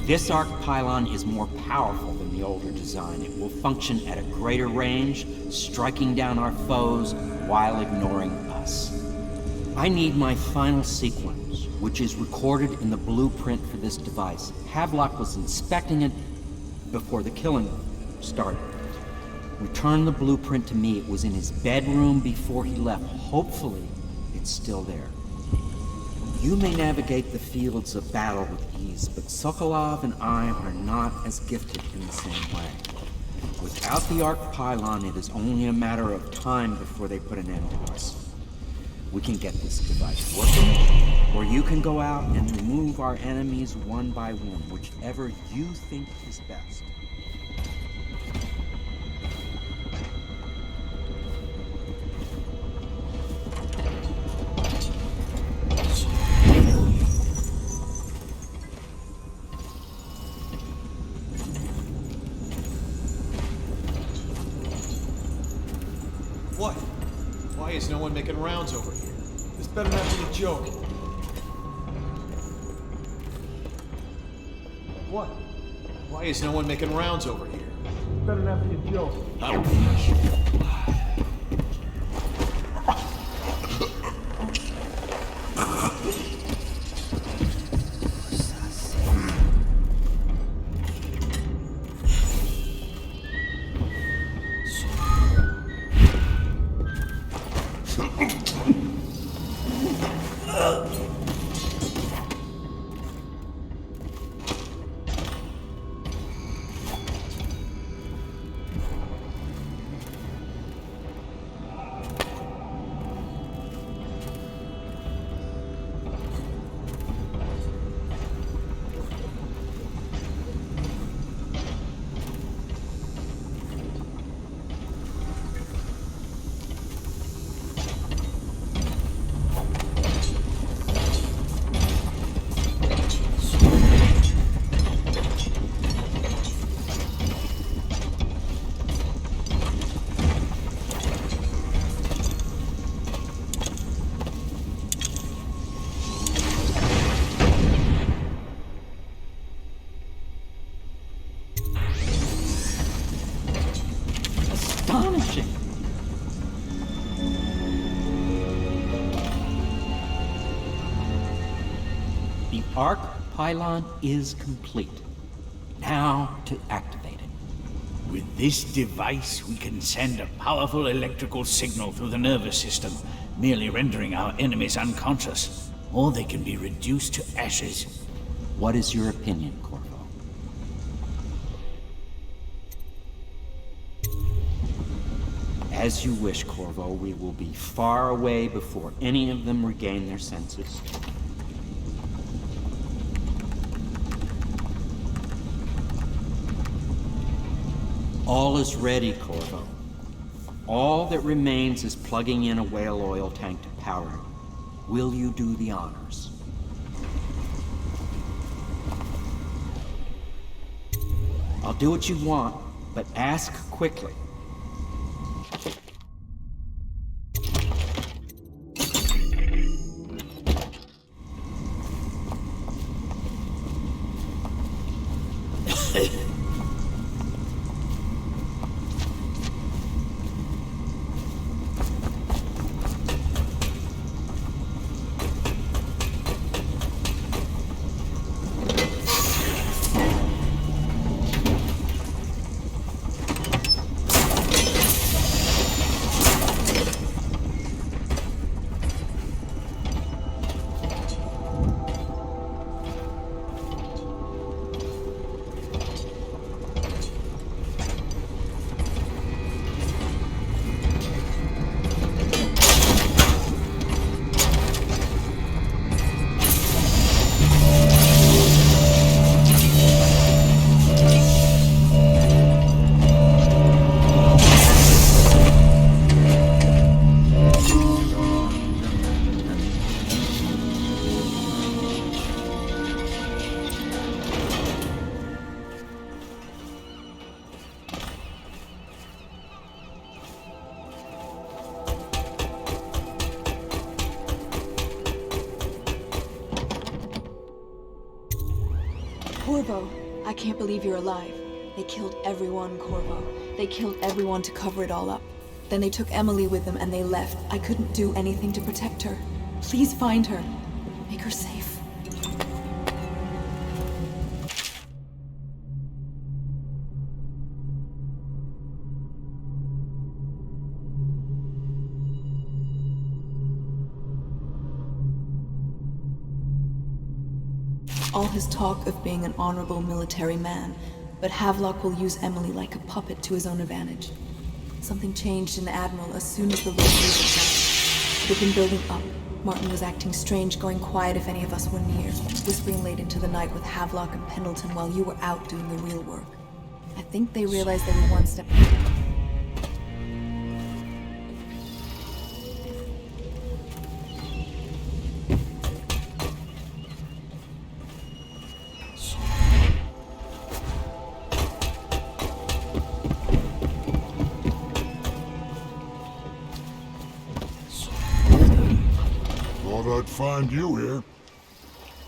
This arc pylon is more powerful than the older design. It will function at a greater range, striking down our foes while ignoring us. I need my final sequence, which is recorded in the blueprint for this device. Havelock was inspecting it before the killing started. Return the blueprint to me. It was in his bedroom before he left. Hopefully, it's still there. You may navigate the fields of battle with ease, but Sokolov and I are not as gifted in the same way. Without the arc pylon, it is only a matter of time before they put an end to us. We can get this device working, or you can go out and remove our enemies one by one, whichever you think is best. What? Why is no one making rounds over here? This better not be a joke. What? Why is no one making rounds over here? This better not be a joke. The arc pylon is complete. Now to activate it. With this device, we can send a powerful electrical signal through the nervous system, merely rendering our enemies unconscious, or they can be reduced to ashes. What is your opinion, Corvo? As you wish, Corvo. We will be far away before any of them regain their senses. All is ready, Corvo. All that remains is plugging in a whale oil tank to power it. Will you do the honors? I'll do what you want, but ask quickly. Corvo, I can't believe you're alive. They killed everyone, Corvo. They killed everyone to cover it all up. Then they took Emily with them and they left. I couldn't do anything to protect her. Please find her. Make her safe. All his talk of being an honorable military man, but Havelock will use Emily like a puppet to his own advantage. Something changed in the Admiral as soon as the Lord Regent left. It had been building up. Martin was acting strange, going quiet if any of us were near, whispering late into the night with Havelock and Pendleton while you were out doing the real work. I think they realized they were one step ahead. I'd find you here.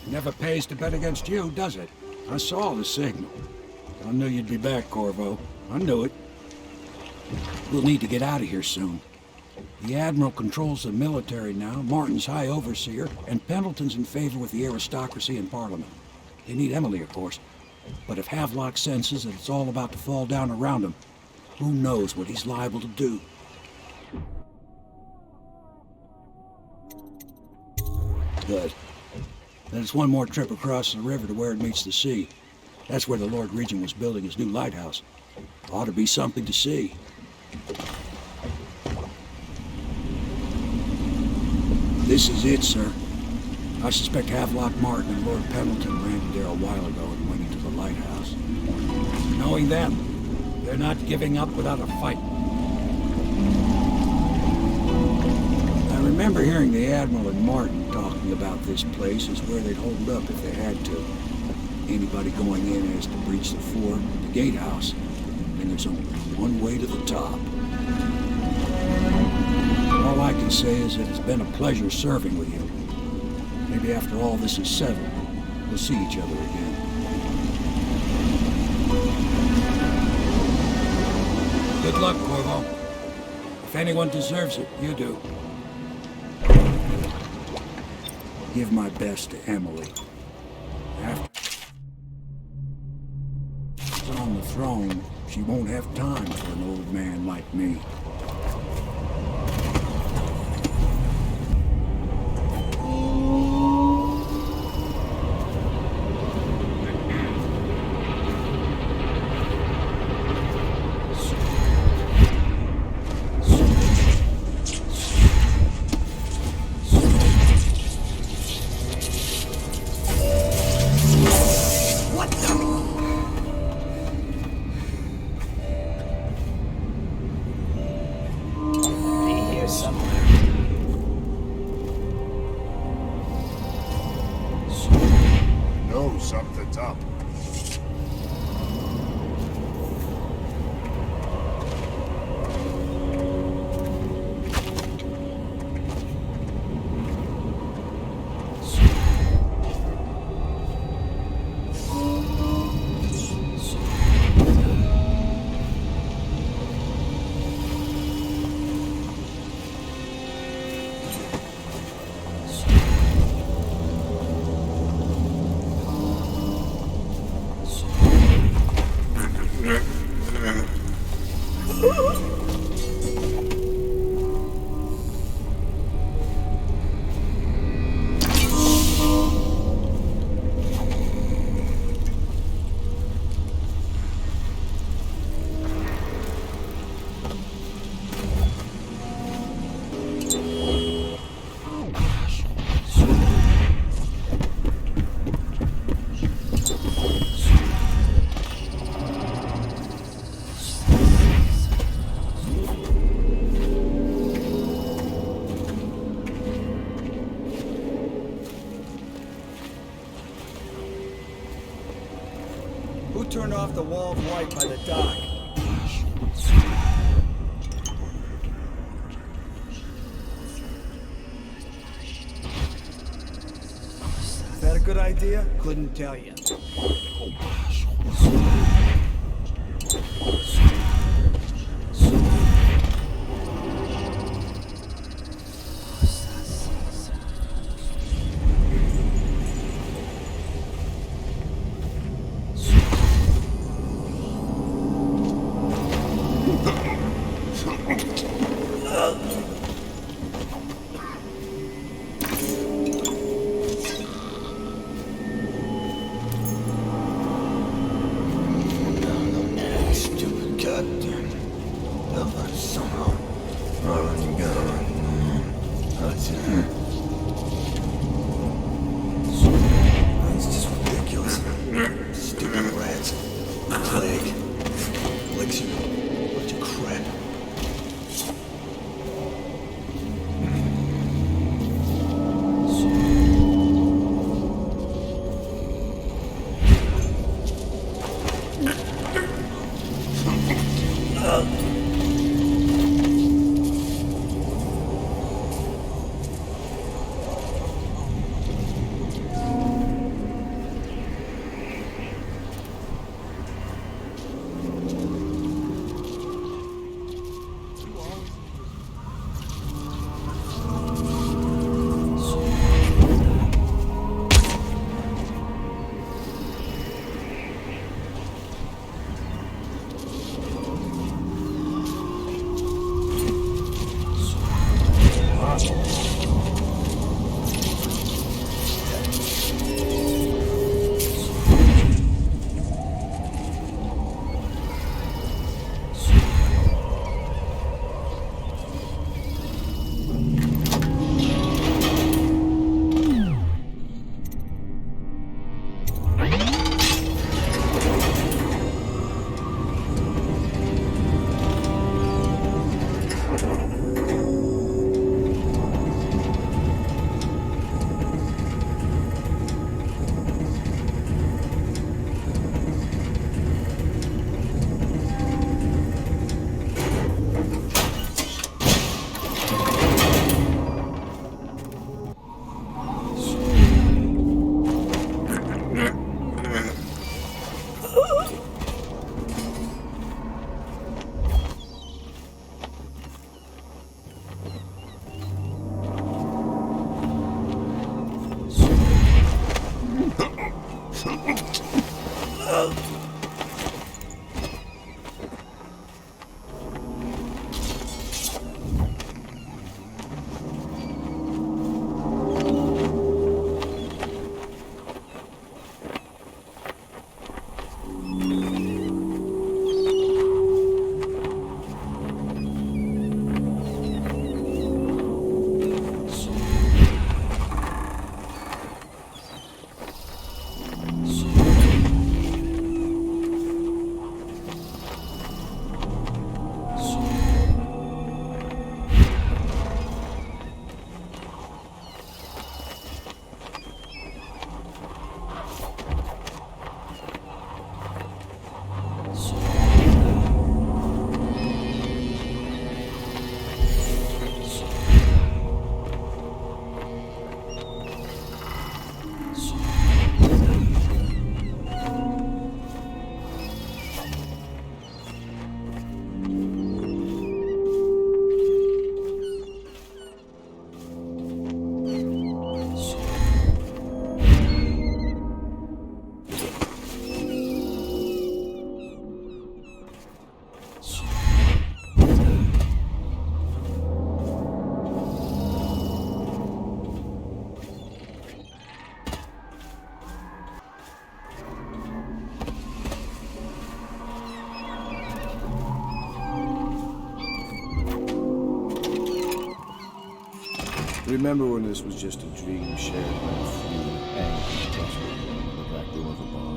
Never pays to bet against you, does it? I saw the signal. I knew you'd be back, Corvo. I knew it. We'll need to get out of here soon. The Admiral controls the military now, Martin's High Overseer, and Pendleton's in favor with the aristocracy and Parliament. They need Emily, of course. But if Havelock senses that it's all about to fall down around him, who knows what he's liable to do? Good. Then it's one more trip across the river to where it meets the sea. That's where the Lord Regent was building his new lighthouse. Ought to be something to see. This is it, sir. I suspect Havelock Martin and Lord Pendleton landed there a while ago and went into the lighthouse. Knowing them, they're not giving up without a fight. I remember hearing the Admiral and Martin talking about this place as where they'd hold up if they had to. Anybody going in has to breach the fort, the gatehouse, and there's only one way to the top. All I can say is that it's been a pleasure serving with you. Maybe after all this is settled, we'll see each other again. Good luck, Corvo. If anyone deserves it, you do. Give my best to Emily. After she's on the throne, she won't have time for an old man like me. Something's up. Turned off the wall of light by the dock. Is that a good idea? Couldn't tell you. It's just ridiculous. Stupid rats. Plague. Elixir. Bunch of crap. Remember when this was just a dream shared by a few angry trustworthy in the back room of a bar?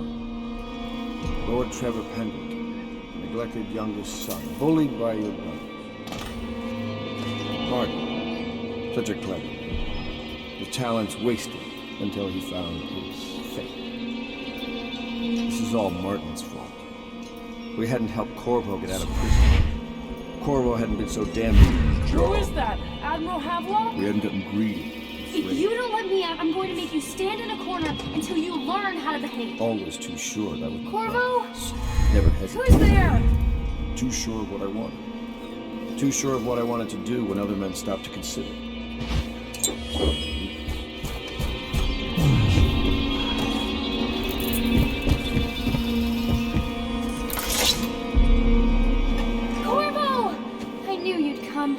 Lord Trevor Pendleton, neglected youngest son, bullied by your brothers. Martin, such a clever man. His talents wasted until he found his fate. This is all Martin's fault. We hadn't helped Corvo get out of prison. Corvo hadn't been so damn... Who is that? Admiral Havelock? We hadn't gotten greedy. If you don't let me out, I'm going to make you stand in a corner until you learn how to behave. Always too sure that would... Corvo? Never hesitate. Who's there? Too sure of what I wanted. Too sure of what I wanted to do when other men stopped to consider. Corvo! I knew you'd come.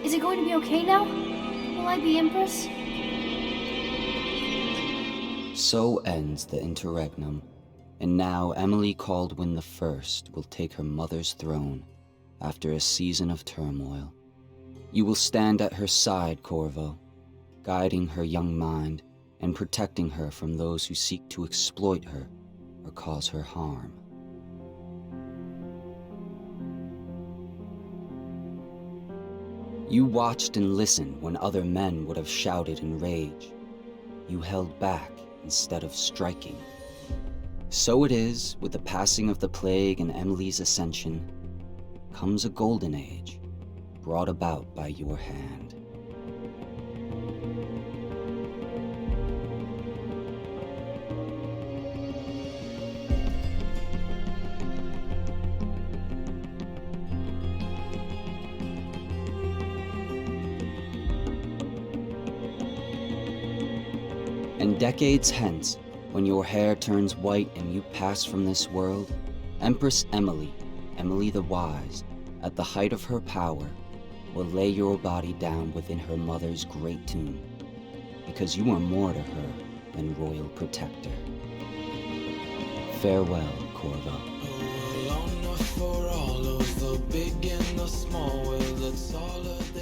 Is it going to be okay now? Will I be Empress? So ends the interregnum, and now Emily Caldwin I will take her mother's throne after a season of turmoil. You will stand at her side, Corvo, guiding her young mind and protecting her from those who seek to exploit her or cause her harm. You watched and listened when other men would have shouted in rage. You held back instead of striking. So it is, with the passing of the plague and Emily's ascension, comes a golden age, brought about by your hand. And decades hence, when your hair turns white and you pass from this world, Empress Emily, Emily the Wise, at the height of her power, will lay your body down within her mother's great tomb, because you are more to her than royal protector. Farewell, Corvo. For all of the big and the small, well, it's all of they